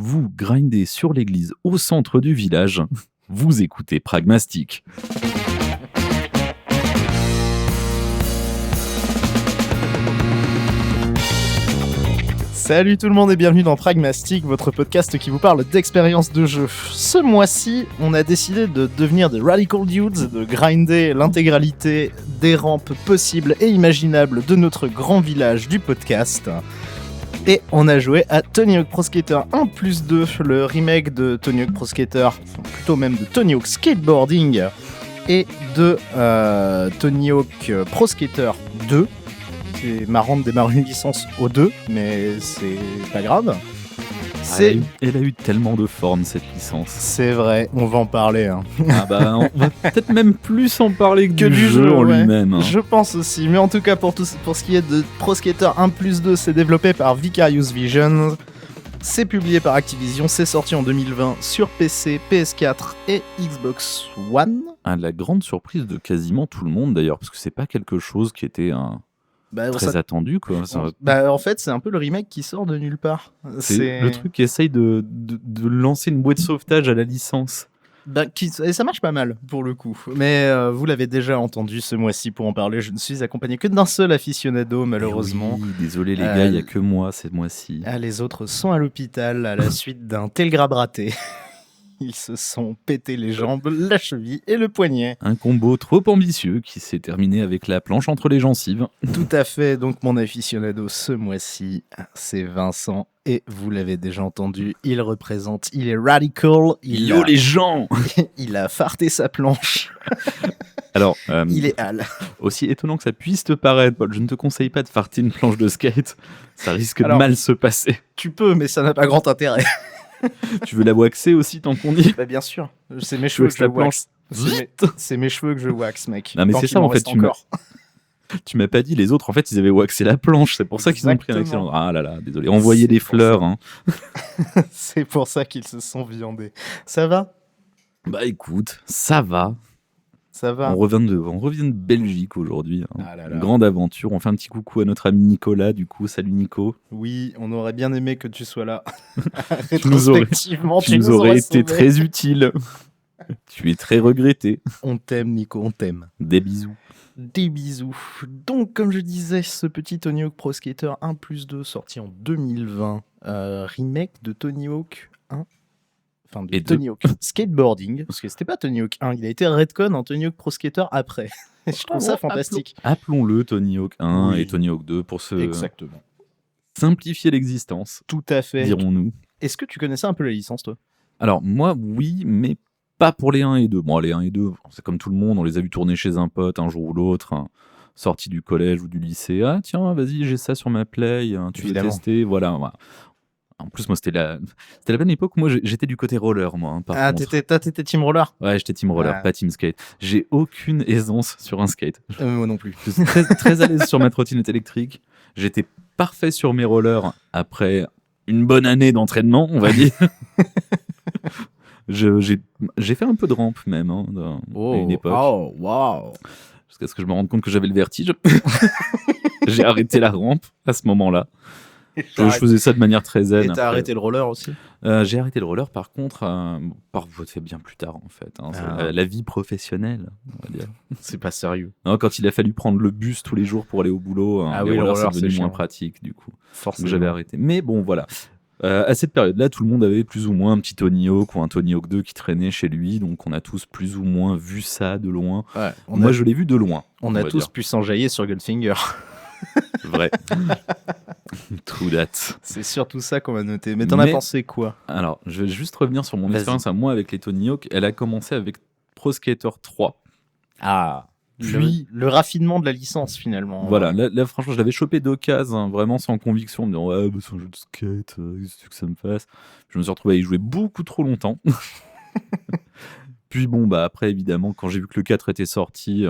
Vous grindez sur l'église au centre du village. Vous écoutez Pragmastic. Salut tout le monde et bienvenue dans Pragmastic, votre podcast qui vous parle d'expériences de jeu. Ce mois-ci, on a décidé de devenir des Radical Dudes, de grinder l'intégralité des rampes possibles et imaginables de notre grand village du podcast. Et on a joué à Tony Hawk Pro Skater 1+2, le remake de Tony Hawk Pro Skater, enfin, plutôt même de Tony Hawk Skateboarding, et de Tony Hawk Pro Skater 2. C'est marrant de démarrer une licence au 2, mais c'est pas grave. Elle a eu tellement de formes, cette licence. C'est vrai, on va en parler. Hein. Ah bah, on va peut-être même plus en parler que du jeu en lui-même. Hein. Je pense aussi, mais en tout cas pour ce qui est de Pro Skater 1+2, c'est développé par Vicarious Visions. C'est publié par Activision, c'est sorti en 2020 sur PC, PS4 et Xbox One. À la grande surprise de quasiment tout le monde d'ailleurs, parce que c'est pas quelque chose qui était très attendu quoi. En fait c'est un peu le remake qui sort de nulle part. C'est le truc qui essaye de lancer une bouée de sauvetage à la licence. Et ça marche pas mal pour le coup. Mais vous l'avez déjà entendu ce mois-ci pour en parler. Je ne suis accompagné que d'un seul aficionado malheureusement. Oui, désolé les gars, il n'y a que moi ce mois-ci. Les autres sont à l'hôpital à la suite d'un télégramme raté. Ils se sont pété les jambes, la cheville et le poignet. Un combo trop ambitieux qui s'est terminé avec la planche entre les gencives. Tout à fait, donc mon aficionado ce mois-ci, c'est Vincent. Et vous l'avez déjà entendu, il est radical. Les gens. Il a farté sa planche. Alors, il est hal. Aussi étonnant que ça puisse te paraître, Paul, je ne te conseille pas de farter une planche de skate. Ça risque de mal se passer. Tu peux, mais ça n'a pas grand intérêt. Tu veux la waxer aussi tant qu'on y est? Bah bien sûr, c'est mes cheveux que je wax. C'est mes cheveux que je wax, mec. Non mais c'est ça en fait, tu m'as pas dit, les autres en fait ils avaient waxé la planche, c'est pour ça qu'ils ont pris un accident. Ah là là, désolé, envoyer des fleurs. Hein. C'est pour ça qu'ils se sont viandés. Ça va? Bah écoute, ça va. Ça va. On revient de Belgique aujourd'hui. Hein. Ah là là. Une grande aventure. On fait un petit coucou à notre ami Nicolas, du coup. Salut Nico. Oui, on aurait bien aimé que tu sois là. Tu nous aurais été très utile. Tu es très regretté. On t'aime, Nico, on t'aime. Des bisous. Des bisous. Donc, comme je disais, ce petit Tony Hawk Pro Skater 1+2 sorti en 2020. Remake de Tony Hawk 1. Enfin, de Tony Hawk Skateboarding, parce que c'était pas Tony Hawk 1, il a été retcon en Tony Hawk Pro Skater après. Je trouve ça fantastique. Appelons-le Tony Hawk 1 et Tony Hawk 2 pour Exactement. Simplifier l'existence. Tout à fait. Dirons-nous. Est-ce que tu connaissais un peu la licence, toi? Alors, moi, oui, mais pas pour les 1 et 2. Bon, les 1 et 2, c'est comme tout le monde, on les a vus tourner chez un pote un jour ou l'autre, sortis du collège ou du lycée. Ah, tiens, vas-y, j'ai ça sur ma Play, tu veux tester, voilà. En plus, moi, c'était la bonne époque où moi, j'étais du côté roller, moi. Hein, par contre. T'étais team roller? Ouais, j'étais team roller, pas team skate. J'ai aucune aisance sur un skate. Moi non plus. Je suis très à l'aise sur ma trottinette électrique. J'étais parfait sur mes rollers après une bonne année d'entraînement, on va dire. J'ai fait un peu de rampe même à une époque. Oh, wow. Jusqu'à ce que je me rende compte que j'avais le vertige. J'ai arrêté la rampe à ce moment-là. Je faisais ça de manière très zen. Et t'as arrêté le roller aussi? J'ai arrêté le roller par contre, fait bien plus tard en fait. Hein, la vie professionnelle, on va dire. C'est pas sérieux. Non, quand il a fallu prendre le bus tous les jours pour aller au boulot, les rollers c'est devenu moins pratique du coup. Forcément. Donc j'avais arrêté. Mais bon voilà. À cette période-là, tout le monde avait plus ou moins un petit Tony Hawk ou un Tony Hawk 2 qui traînait chez lui, donc on a tous plus ou moins vu ça de loin. Ouais, moi je l'ai vu de loin. On a tous pu s'enjailler sur Goldfinger. Vrai. True that. C'est surtout ça qu'on va noter. Mais t'en as pensé quoi? Alors, je vais juste revenir sur mon expérience à moi avec les Tony Hawk. Elle a commencé avec Pro Skater 3. Ah. Puis le raffinement de la licence finalement. Voilà, là franchement, je l'avais chopé d'occasion, vraiment sans conviction, en me disant ouais, c'est un jeu de skate, qu'est-ce que ça me fasse? Je me suis retrouvé à y jouer beaucoup trop longtemps. Puis bon, après, évidemment, quand j'ai vu que le 4 était sorti,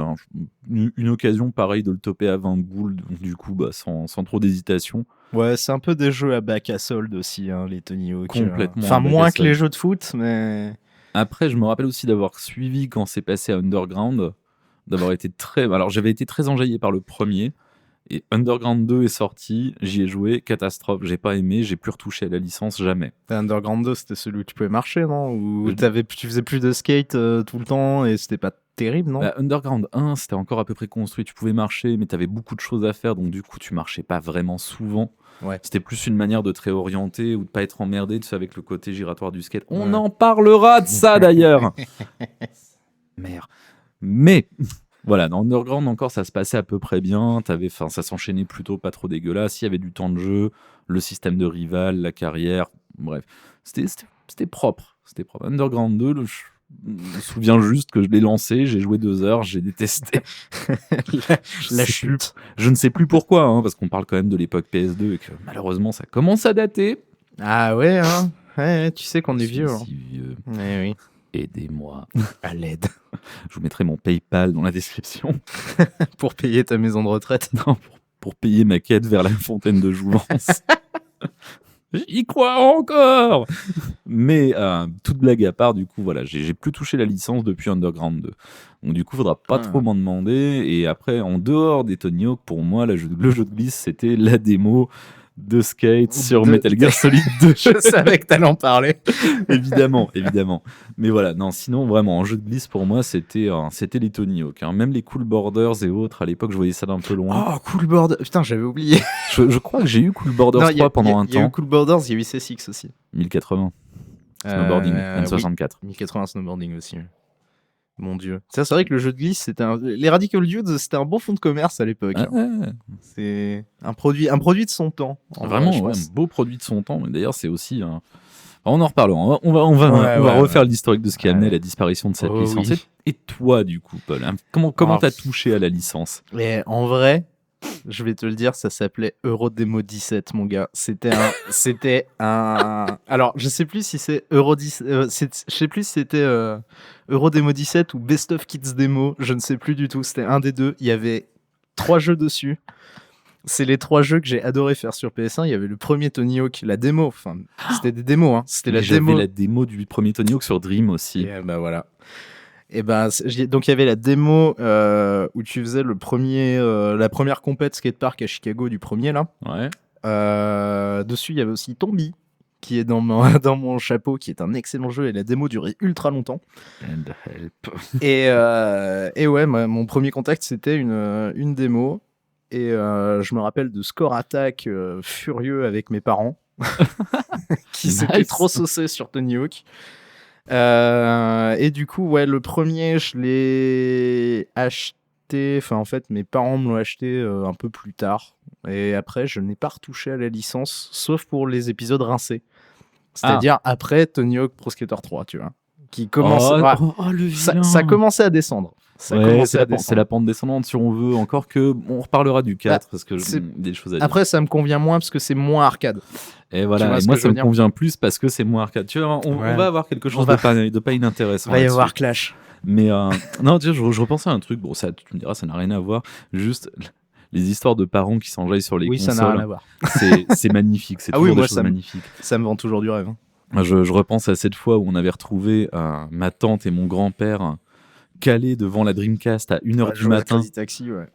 une occasion pareille de le toper à 20 boules, donc du coup, sans trop d'hésitation. Ouais, c'est un peu des jeux à bac à solde aussi, hein, les Tony Hawk. Complètement. Enfin, moins que les jeux de foot, mais... Après, je me rappelle aussi d'avoir suivi quand c'est passé à Underground, d'avoir été très... Alors, j'avais été très enjaillé par le premier, Et Underground 2 est sorti, j'y ai joué, catastrophe, j'ai pas aimé, j'ai plus retouché à la licence, jamais. Underground 2, c'était celui où tu pouvais marcher, non? Ou Euh, tu faisais plus de skate tout le temps et c'était pas terrible, non? Bah, Underground 1, c'était encore à peu près construit, tu pouvais marcher, mais t'avais beaucoup de choses à faire, donc du coup, tu marchais pas vraiment souvent. Ouais. C'était plus une manière de te réorienter ou de pas être emmerdé, tu sais, avec le côté giratoire du skate. On Ouais. en parlera de ça d'ailleurs. Merde. Mais voilà, dans Underground encore, ça se passait à peu près bien. Ça s'enchaînait plutôt pas trop dégueulasse. Il y avait du temps de jeu, le système de rival, la carrière. Bref, c'était propre. C'était propre. Underground 2, je me souviens juste que je l'ai lancé, j'ai joué 2 heures, j'ai détesté. La sais chute. plus- Je ne sais plus pourquoi, hein, parce qu'on parle quand même de l'époque PS2 et que malheureusement ça commence à dater. Ah ouais, hein? Ouais, tu sais qu'on est Je suis vieux. Hein. si vieux. Eh oui, Aidez-moi. à l'aide. Je vous mettrai mon PayPal dans la description. Pour payer ta maison de retraite. Non, pour payer ma quête vers la fontaine de jouvence. J'y crois encore. Mais toute blague à part, du coup, voilà, j'ai plus touché la licence depuis Underground 2. Donc du coup, faudra pas trop m'en demander. Et après, en dehors des Tony Hawk, pour moi, le jeu de glisse, c'était la démo de Skate sur Metal Gear Solid 2. Je savais que t'allais en parler. Évidemment. Mais voilà, non, sinon, vraiment, en jeu de glisse, pour moi, c'était les Tony Hawk. Hein. Même les Cool Borders et autres, à l'époque, je voyais ça d'un peu loin. Oh, Cool Border. Putain, j'avais oublié. Je crois que j'ai eu Cool Borders Non, 3 pendant un Il y a eu temps. Cool Borders, il y a eu C6 aussi. 1080. Snowboarding, N64. Oui, 1080 snowboarding aussi. Mon dieu. C'est vrai que le jeu de glisse, les Radical Dudes, c'était un bon fonds de commerce à l'époque. Ah, Hein. ouais. C'est un produit de son temps. En Vraiment, vrai, je ouais, pense. un beau produit de son temps. Mais d'ailleurs, c'est aussi. On en reparlera. On va refaire l'historique de ce qui a amené à la disparition de cette licence. Oui. Et toi, du coup, Paul, hein, comment t'as touché à la licence? Et en vrai, je vais te le dire, ça s'appelait Eurodemo 17, mon gars. C'était un. Alors, je sais plus si c'est je sais plus si c'était Eurodemo 17 ou Best of Kids Demo. Je ne sais plus du tout. C'était un des deux. Il y avait 3 jeux dessus. C'est les 3 jeux que j'ai adoré faire sur PS1. Il y avait le premier Tony Hawk, la démo. Enfin, c'était des démos. Hein. C'était la démo. J'avais la démo du premier Tony Hawk sur Dream aussi. Et bah voilà. Et donc il y avait la démo où tu faisais la première compète skatepark à Chicago du premier là. Ouais. Dessus il y avait aussi Tombi qui est dans mon chapeau, qui est un excellent jeu et la démo durait ultra longtemps. And help. Et ouais, mon premier contact c'était une démo et je me rappelle de Score Attack furieux avec mes parents qui s'étaient trop saucés sur Tony Hawk. Et du coup, ouais, le premier, je l'ai acheté. Enfin, en fait, mes parents me l'ont acheté un peu plus tard. Et après, je n'ai pas retouché à la licence, sauf pour les épisodes rincés. C'est-à-dire après Tony Hawk Pro Skater 3, tu vois. Qui commence. Le vilain. Ça commençait à descendre. C'est la pente descendante si on veut. Encore que, on reparlera du 4 parce que j'ai des choses à dire. Après, ça me convient moins parce que c'est moins arcade. Et voilà, et moi ça me convient plus parce que c'est moins arcade. Tu vois, on va avoir quelque chose de pas inintéressant. Il va y avoir clash. Mais non, tu sais, je repensais à un truc. Bon, ça, tu me diras, ça n'a rien à voir. Juste les histoires de parents qui s'enjaillent sur les consoles. Oui, ça n'a rien à voir. C'est magnifique. C'est toujours des choses magnifiques. Ça me vend toujours du rêve. Hein. Je repense à cette fois où on avait retrouvé ma tante et mon grand-père calés devant la Dreamcast à 1h du matin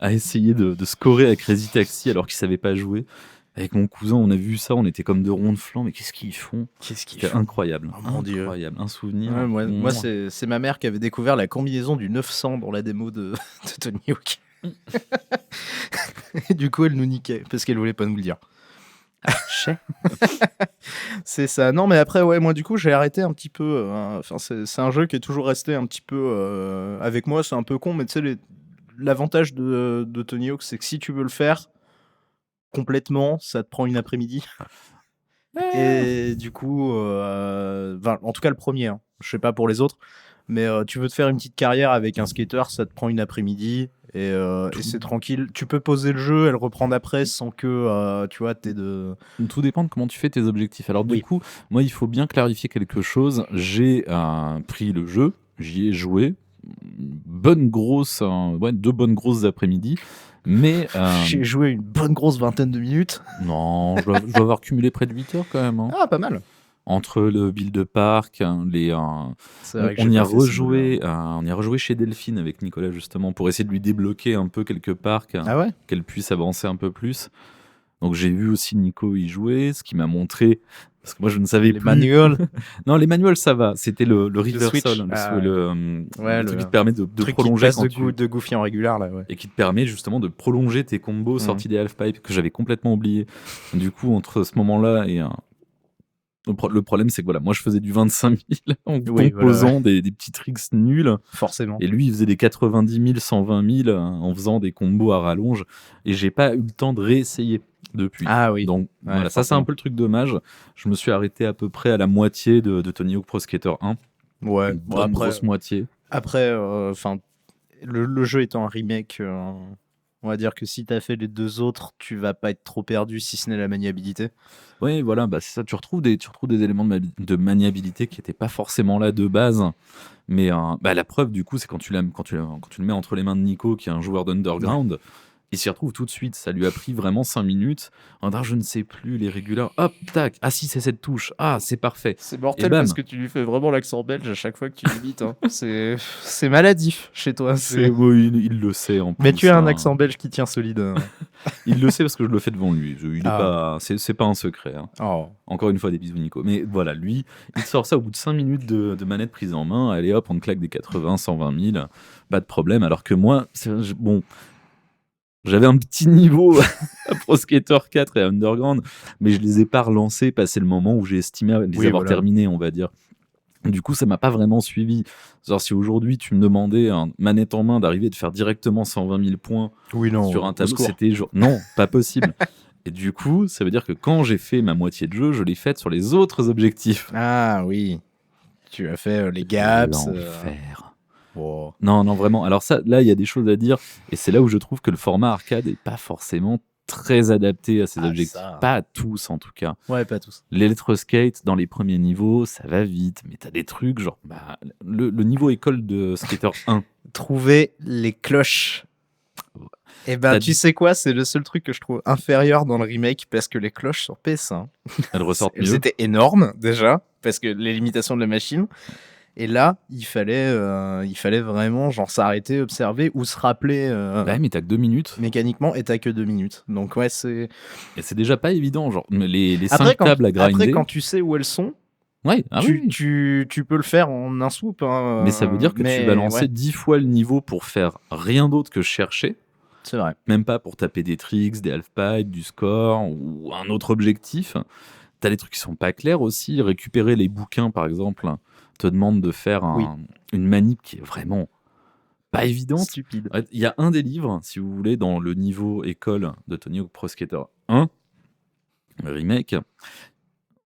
à essayer de scorer à Crazy Taxi alors qu'ils ne savaient pas jouer. Avec mon cousin, on a vu ça, on était comme deux ronds de flanc, mais qu'est-ce qu'ils font? C'était incroyable. Oh, mon Dieu. Incroyable, un souvenir. Ouais, moi c'est ma mère qui avait découvert la combinaison du 900 dans la démo de Tony Hawk. Et du coup, elle nous niquait, parce qu'elle voulait pas nous le dire. C'est ça. Non, mais après, ouais, moi du coup, j'ai arrêté un petit peu. Enfin, c'est un jeu qui est toujours resté un petit peu avec moi. C'est un peu con, mais tu sais, l'avantage de Tony Hawk, c'est que si tu veux le faire complètement, ça te prend une après-midi. Et du coup, en tout cas le premier, hein. Je sais pas pour les autres, mais tu veux te faire une petite carrière avec un skater, ça te prend une après-midi et c'est tranquille. Tu peux poser le jeu et le reprendre après sans que tu vois Tout dépend de comment tu fais tes objectifs. Alors du coup, moi il faut bien clarifier quelque chose. J'ai pris le jeu, j'y ai joué, deux bonnes grosses après-midi. Mais j'ai joué une bonne grosse vingtaine de minutes. Non, je dois avoir cumulé près de 8 heures quand même. Hein. Ah, pas mal. Entre le build park, C'est vrai que on j'ai y a pas fait ce mode-là. on y a rejoué chez Delphine avec Nicolas justement pour essayer de lui débloquer un peu quelques parcs, Ah ouais? qu'elle puisse avancer un peu plus. Donc j'ai vu aussi Nico y jouer, ce qui m'a montré, parce que moi je ne savais Les plus. manuals, Non, les manuels ça va, c'était le Switch. reversal, Ah, ouais. Ouais, le truc qui le te permet de truc qui te prolonger passe quand tu... de Goofy en régular, là, ouais. Et qui te permet justement de prolonger tes combos Mhm. sortis des half-pipe que j'avais complètement oublié. Du coup, entre ce moment-là et le problème, c'est que voilà, moi je faisais du 25 000 en Oui, voilà, composant des petits tricks nuls. forcément. Et lui, il faisait des 90 000, 120 000 en faisant des combos à rallonge. Et j'ai pas eu le temps de réessayer depuis. Ah oui. Donc Ouais, voilà, ça c'est un forcément. peu le truc dommage. Je me suis arrêté à peu près à la moitié de Tony Hawk Pro Skater 1. Ouais, Une bon, bonne après, grosse moitié. enfin, le jeu étant un remake, on va dire que si t'as fait les deux autres, tu vas pas être trop perdu si ce n'est la maniabilité. Oui, voilà, bah c'est ça. Tu retrouves des éléments de maniabilité qui n'étaient pas forcément là de base. Mais bah, la preuve, du coup, c'est quand quand tu le mets entre les mains de Nico, qui est un joueur d'Underground, il s'y retrouve tout de suite. Ça lui a pris vraiment 5 minutes. Je ne sais plus, les régulars. Hop, tac. Ah si, c'est cette touche. Ah, c'est parfait. C'est Et mortel bam. parce que tu lui fais vraiment l'accent belge à chaque fois que tu l'imites. Hein. C'est maladif chez toi. Oui, il le sait en plus. Mais tu as un accent belge qui tient solide. Il le sait parce que je le fais devant lui. Il est Ah. pas, c'est pas un secret. Hein. Oh. Encore une fois, des bisous Nico. Mais voilà, lui, il te sort ça au bout de 5 minutes de manette prise en main. Allez hop, on te claque des 80, 120 000. Pas de problème. Alors que moi, bon, j'avais un petit niveau à Pro Skater 4 et à Underground, mais je les ai pas relancés passé le moment où j'ai estimé les avoir terminés, on va dire. Du coup, ça m'a pas vraiment suivi. Genre, si aujourd'hui tu me demandais, manette en main, d'arriver de faire directement 120 000 points sur un tableau, c'était non, pas possible. Et du coup, ça veut dire que quand j'ai fait ma moitié de jeu, je l'ai faite sur les autres objectifs. Ah oui. Tu as fait les gaps. L'enfer. Oh. Non, vraiment. Alors ça, là, il y a des choses à dire. Et c'est là où je trouve que le format arcade est pas forcément très adapté à ces objectifs. Ça. Pas à tous, en tout cas. Ouais, pas tous. L'électro-skate, dans les premiers niveaux, ça va vite. Mais t'as des trucs, genre le niveau école de Skater 1. Trouver les cloches. Et ben, tu sais quoi, c'est le seul truc que je trouve inférieur dans le remake parce que les cloches sur PS1, elles ressortent mieux. Elles étaient énormes déjà parce que les limitations de la machine. Et là, il fallait vraiment genre s'arrêter, observer ou se rappeler Ouais, mais t'as que 2 minutes. mécaniquement et t'as que 2 minutes. Donc ouais, c'est... Et c'est déjà pas évident, genre les 5 tables à grinder. Après, quand tu sais où elles sont, ouais, tu peux le faire en un swoop. Hein, mais ça veut dire que tu vas lancer 10 fois le niveau pour faire rien d'autre que chercher. C'est vrai. Même pas pour taper des tricks, des half-pipes, du score ou un autre objectif. T'as des trucs qui sont pas clairs aussi. Récupérer les bouquins, par exemple, te demande de faire une manip qui est vraiment pas évidente. Stupide. Il y a un des livres, si vous voulez, dans le niveau école de Tony Hawk Pro Skater 1, le remake.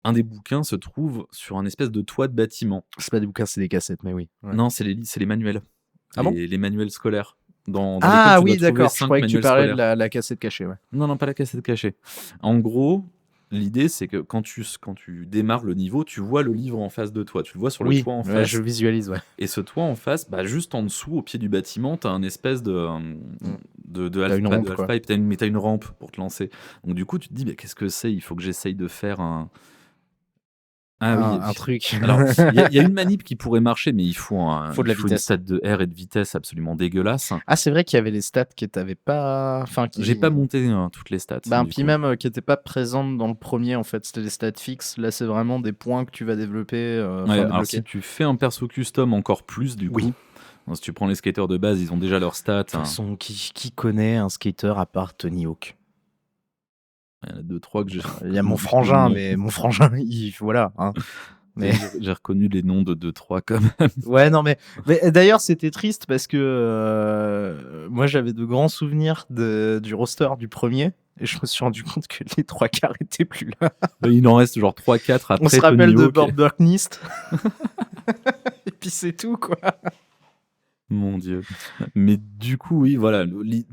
Un des bouquins se trouve sur un espèce de toit de bâtiment. C'est pas des bouquins, c'est des cassettes, mais oui. Ouais. Non, c'est les manuels. Ah bon ? Les manuels scolaires. Dans ah l'école, oui, d'accord. Je croyais que tu parlais scolaires. de la cassette cachée. Ouais. Non, pas la cassette cachée. En gros, l'idée, c'est que quand tu démarres le niveau, tu vois le livre en face de toi. Tu le vois sur le toit en face. Je visualise, ouais. Et ce toit en face, juste en dessous, au pied du bâtiment, tu as un espèce de half-pipe, mais tu as une rampe pour te lancer. Donc du coup, tu te dis, qu'est-ce que c'est ? Il faut que j'essaye de faire un truc. Alors, il y a une manip qui pourrait marcher, mais il faut de la vitesse. une stat de R et de vitesse absolument dégueulasse. Ah, c'est vrai qu'il y avait les stats qui t'avaient pas... Enfin, J'ai pas monté toutes les stats. Puis même qui n'étaient pas présentes dans le premier, en fait. C'était des stats fixes. Là, c'est vraiment des points que tu vas développer. Alors, si tu fais un perso custom encore plus, du coup... Si tu prends les skaters de base, ils ont déjà leurs stats. De toute façon, qui connaît un skater à part Tony Hawk ? Il y en a 2-3 que j'ai... Il y a mon frangin, mais mon frangin, voilà. Hein. Mais... J'ai reconnu les noms de 2-3 quand même. Ouais, non, mais d'ailleurs, c'était triste parce que moi, j'avais de grands souvenirs du roster du premier. Et je me suis rendu compte que les 3/4 étaient plus là. Il en reste genre 3-4 après. On se rappelle de Bob Burknist. Et puis c'est tout, quoi. Mon Dieu. Mais du coup, oui, voilà.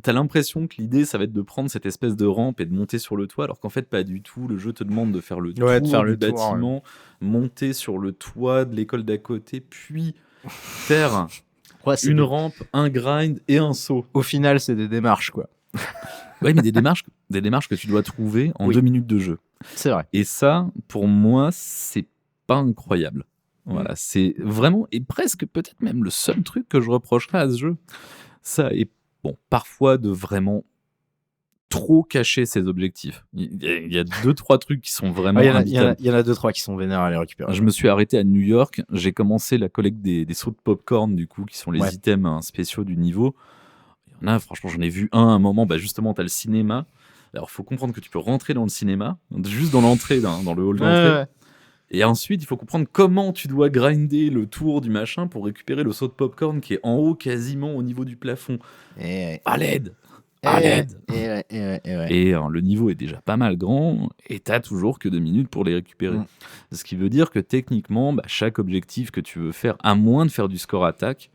T'as l'impression que l'idée, ça va être de prendre cette espèce de rampe et de monter sur le toit, alors qu'en fait, pas du tout. Le jeu te demande de faire le tour du bâtiment, monter sur le toit de l'école d'à côté, puis faire une rampe, un grind et un saut. Au final, c'est des démarches, quoi. Ouais, mais des démarches que tu dois trouver en 2 minutes de jeu. C'est vrai. Et ça, pour moi, c'est pas incroyable. Voilà, c'est vraiment et presque peut-être même le seul truc que je reprocherais à ce jeu. Ça et bon, parfois de vraiment trop cacher ses objectifs. Il y a 2-3 trucs qui sont vraiment Il y en a, imbitables. il y en a deux, trois qui sont vénères à les récupérer. Je me suis arrêté à New York, j'ai commencé la collecte des sauts de popcorn, du coup, qui sont les Ouais. items spéciaux du niveau. Il y en a, franchement, j'en ai vu un à un moment, justement, t'as le cinéma. Alors, faut comprendre que tu peux rentrer dans le cinéma, juste dans l'entrée, dans le hall d'entrée. Ouais. Et ensuite, il faut comprendre comment tu dois grinder le tour du machin pour récupérer le saut de popcorn qui est en haut, quasiment au niveau du plafond. Et À l'aide À l'aide ouais. Et le niveau est déjà pas mal grand, et t'as toujours que 2 minutes pour les récupérer. Ce qui veut dire que techniquement, chaque objectif que tu veux faire, à moins de faire du score attaque,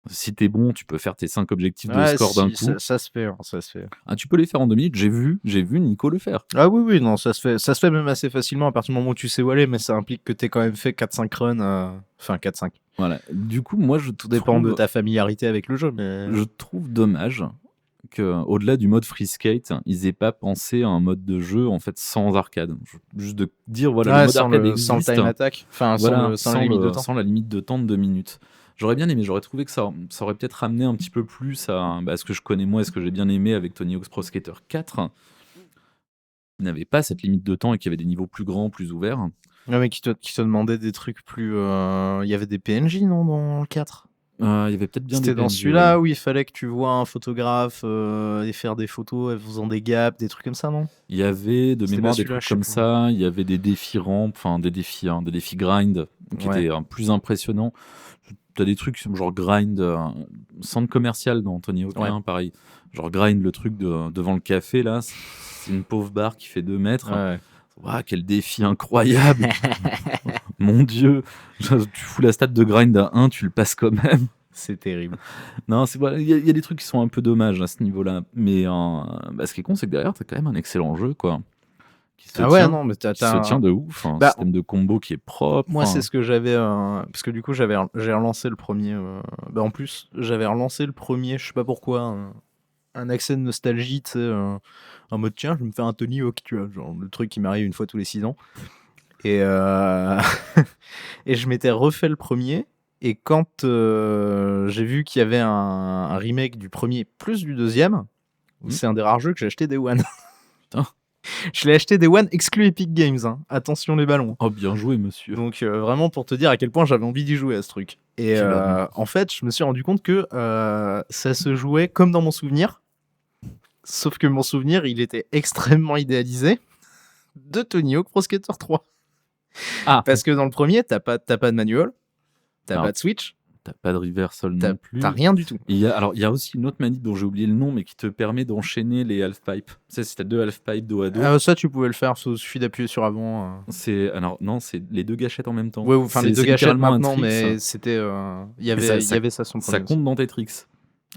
si t'es bon, tu peux faire tes 5 objectifs de score d'un coup. Ça se fait, ça se fait. Ah, tu peux les faire en 2 minutes, j'ai vu Nico le faire. Ah oui, non, ça se fait même assez facilement à partir du moment où tu sais où aller, mais ça implique que t'aies quand même fait 4-5 runs, enfin 4-5. Voilà. Du coup, moi, Tout dépend de ta familiarité avec le jeu, mais... Je trouve dommage qu'au-delà du mode free skate, ils aient pas pensé à un mode de jeu en fait sans arcade. Juste de dire voilà, le mode arcade existe, sans le time attack, enfin voilà, sans la limite de temps. sans la limite de temps de 2 minutes. J'aurais bien aimé, j'aurais trouvé que ça aurait peut-être ramené un petit peu plus à ce que je connais moi et ce que j'ai bien aimé avec Tony Hawk's Pro Skater 4. Il n'avait pas cette limite de temps et qu'il y avait des niveaux plus grands, plus ouverts. Ouais, mais qui te demandait des trucs plus... Il y avait des PNJ, non, dans le 4 Il y avait peut-être bien des C'était dans PNJ, celui-là ouais. où il fallait que tu vois un photographe et faire des photos en faisant des gaps, des trucs comme ça, non? Il y avait de C'était mémoire pas des celui-là, trucs je sais comme plus. ça, il y avait des défis rampes, enfin des défis grind qui Ouais. étaient plus impressionnants. T'as des trucs genre grind, centre commercial dans Tony Hawk 1, pareil. Genre grind le truc devant le café, là, c'est une pauvre barre qui fait 2 mètres. Ouais. Waouh, quel défi incroyable! Mon Dieu! Tu fous la stat de grind à 1, tu le passes quand même. C'est terrible. Non, il y a des trucs qui sont un peu dommages à ce niveau-là. Mais ce qui est con, c'est que derrière, t'as quand même un excellent jeu, quoi. Qui se tient, Non, mais qui se tient de ouf. Un système de combo qui est propre. Moi, c'est ce que j'avais... parce que du coup, j'ai relancé le premier... en plus, j'avais relancé le premier, je sais pas pourquoi, un accès de nostalgie, tu sais, en mode, tiens, je vais me faire un Tony Hawk, tu vois, genre le truc qui m'arrive une fois tous les 6 ans. Et, et je m'étais refait le premier, et quand j'ai vu qu'il y avait un remake du premier plus du deuxième, c'est un des rares jeux que j'ai acheté Day One. Putain. Je l'ai acheté Day One exclu Epic Games, hein. Attention les ballons. Oh, bien joué, monsieur. Donc vraiment pour te dire à quel point j'avais envie d'y jouer à ce truc. Et en fait, je me suis rendu compte que ça se jouait comme dans mon souvenir, sauf que mon souvenir, il était extrêmement idéalisé de Tony Hawk Pro Skater 3. Ah. Parce que dans le premier, t'as pas de manual, t'as pas de switch, t'as pas de reversal non plus. T'as rien du tout. Il y a aussi une autre manip dont j'ai oublié le nom, mais qui te permet d'enchaîner les half-pipes. Tu sais, si t'as 2 half-pipes dos à dos. Ça, tu pouvais le faire, il suffit d'appuyer sur avant. C'est les 2 gâchettes en même temps. Ouais, enfin les 2 gâchettes littéralement un maintenant, trick, mais ça. c'était... Il y avait ça sur le Ça premier compte dans tes tricks.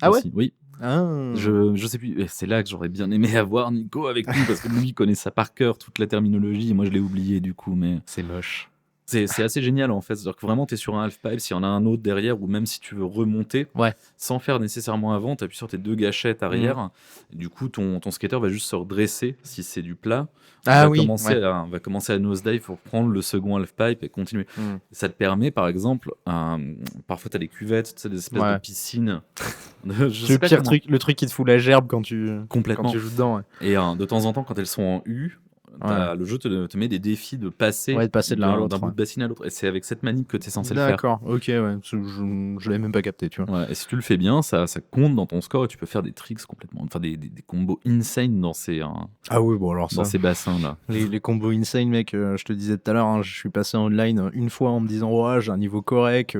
Ah aussi. ouais. Oui. Ah. Je sais plus. C'est là que j'aurais bien aimé avoir Nico avec nous, parce que lui connaît ça par cœur, toute la terminologie, et moi je l'ai oublié du coup. Mais c'est moche. C'est assez génial en fait. C'est-à-dire que vraiment, tu es sur un half-pipe, s'il y en a un autre derrière, ou même si tu veux remonter, sans faire nécessairement avant, tu appuies sur tes 2 gâchettes arrière. Et du coup, ton skater va juste se redresser si c'est du plat. Va commencer à nosedive pour prendre le second half-pipe et continuer. Ça te permet, par exemple, parfois tu as des cuvettes, tu sais, des espèces de piscines. Le truc qui te fout la gerbe quand tu joues dedans. Ouais. Et de temps en temps, quand elles sont en U, le jeu te met des défis de passer, de l'un à l'autre, d'un bout de bassine à l'autre. Et c'est avec cette manip que tu es censé le faire. D'accord, ok, ouais. Je l'avais même pas capté, tu vois. Ouais, et si tu le fais bien, ça compte dans ton score et tu peux faire des tricks complètement. Enfin, des combos insane dans ces, ces bassins-là. Les combos insane, mec, je te disais tout à l'heure, hein, je suis passé en online une fois en me disant, ouais, j'ai un niveau correct.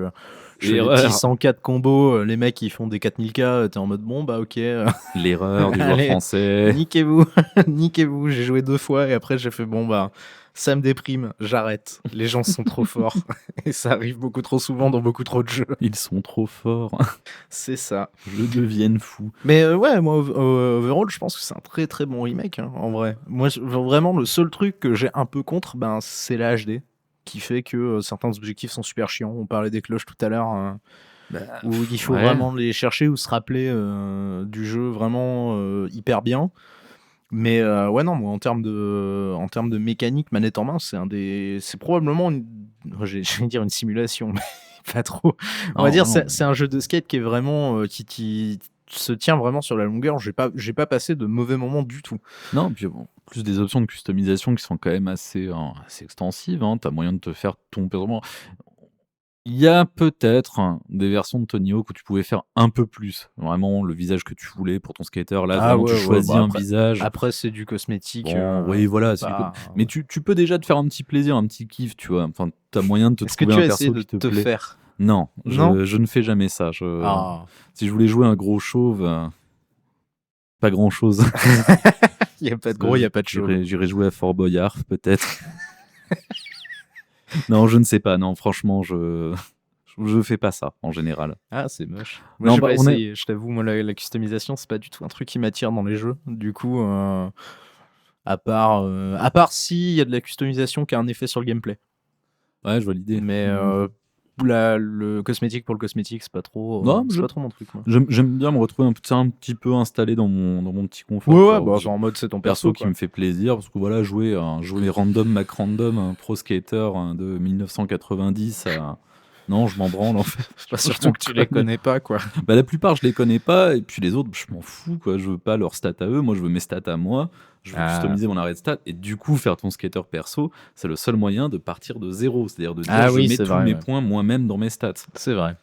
Je fais des petits 104 combos, les mecs ils font des 4000K, t'es en mode bon bah ok. L'erreur du joueur français. Niquez-vous, j'ai joué 2 fois et après j'ai fait bon bah ça me déprime, j'arrête. Les gens sont trop forts et ça arrive beaucoup trop souvent dans beaucoup trop de jeux. Ils sont trop forts. C'est ça. Je devienne fou. Mais ouais, moi overall je pense que c'est un très très bon remake, hein, en vrai. Moi vraiment le seul truc que j'ai un peu contre, c'est la HD. Qui fait que certains objectifs sont super chiants. On parlait des cloches tout à l'heure, où il faut vraiment les chercher ou se rappeler du jeu vraiment hyper bien. Mais ouais, non, moi, en termes de mécanique, manette en main, c'est probablement j'allais dire une simulation, mais pas trop. On va Non, dire, non, c'est un jeu de skate qui est vraiment, qui se tient vraiment sur la longueur. J'ai pas passé de mauvais moments du tout. non, puis bon, plus des options de customisation qui sont quand même assez extensives, hein. Tu as moyen de te faire ton personnage. Il y a peut-être des versions de Tony Hawk où tu pouvais faire un peu plus. Vraiment le visage que tu voulais pour ton skater. Là, Ah vraiment, tu ouais, ouais, choisis bah un visage. après c'est du cosmétique, Bon, oui, voilà, c'est du pas mais tu peux déjà te faire un petit plaisir, un petit kiff, tu vois? Enfin, tu as moyen de te Est-ce que trouver tu un as essayé perso de qui te te plaît. faire? Non, Non? je ne fais jamais ça. Ah. Si je voulais jouer un gros chauve, pas grand-chose. Il y a pas de gros, il y a pas de chauve. J'irai jouer à Fort Boyard, peut-être. Non, je ne sais pas. Non, franchement, je fais pas ça, en général. Ah, c'est moche. Moi, Non, j'ai bah, pas on est essayé. Je t'avoue, moi, la customisation, c'est pas du tout un truc qui m'attire dans les jeux. Du coup, à part s'il y a de la customisation qui a un effet sur le gameplay. ouais, je vois l'idée. Mais le cosmétique pour le cosmétique, Non, c'est pas trop mon truc, moi. j'aime bien me retrouver un petit peu installé dans mon petit confort, Ouais, tu ouais, vois, bah, où j'ai en mode c'est ton perso perso, qui quoi. me fait plaisir parce que voilà, jouer random Mac random, un pro skater de 1990 non, je m'en branle en fait. Bah, Je surtout m'en que tu les connais. connais pas, quoi. Bah, la plupart, je les connais pas et puis les autres, je m'en fous quoi. Je veux pas leurs stats à eux, moi je veux mes stats à moi. Je veux Ah. customiser mon arrêt de stats et du coup faire ton skater perso, c'est le seul moyen de partir de zéro, c'est-à-dire de dire Ah je oui, mets c'est tous vrai, mes ouais. points moi-même dans mes stats. C'est vrai.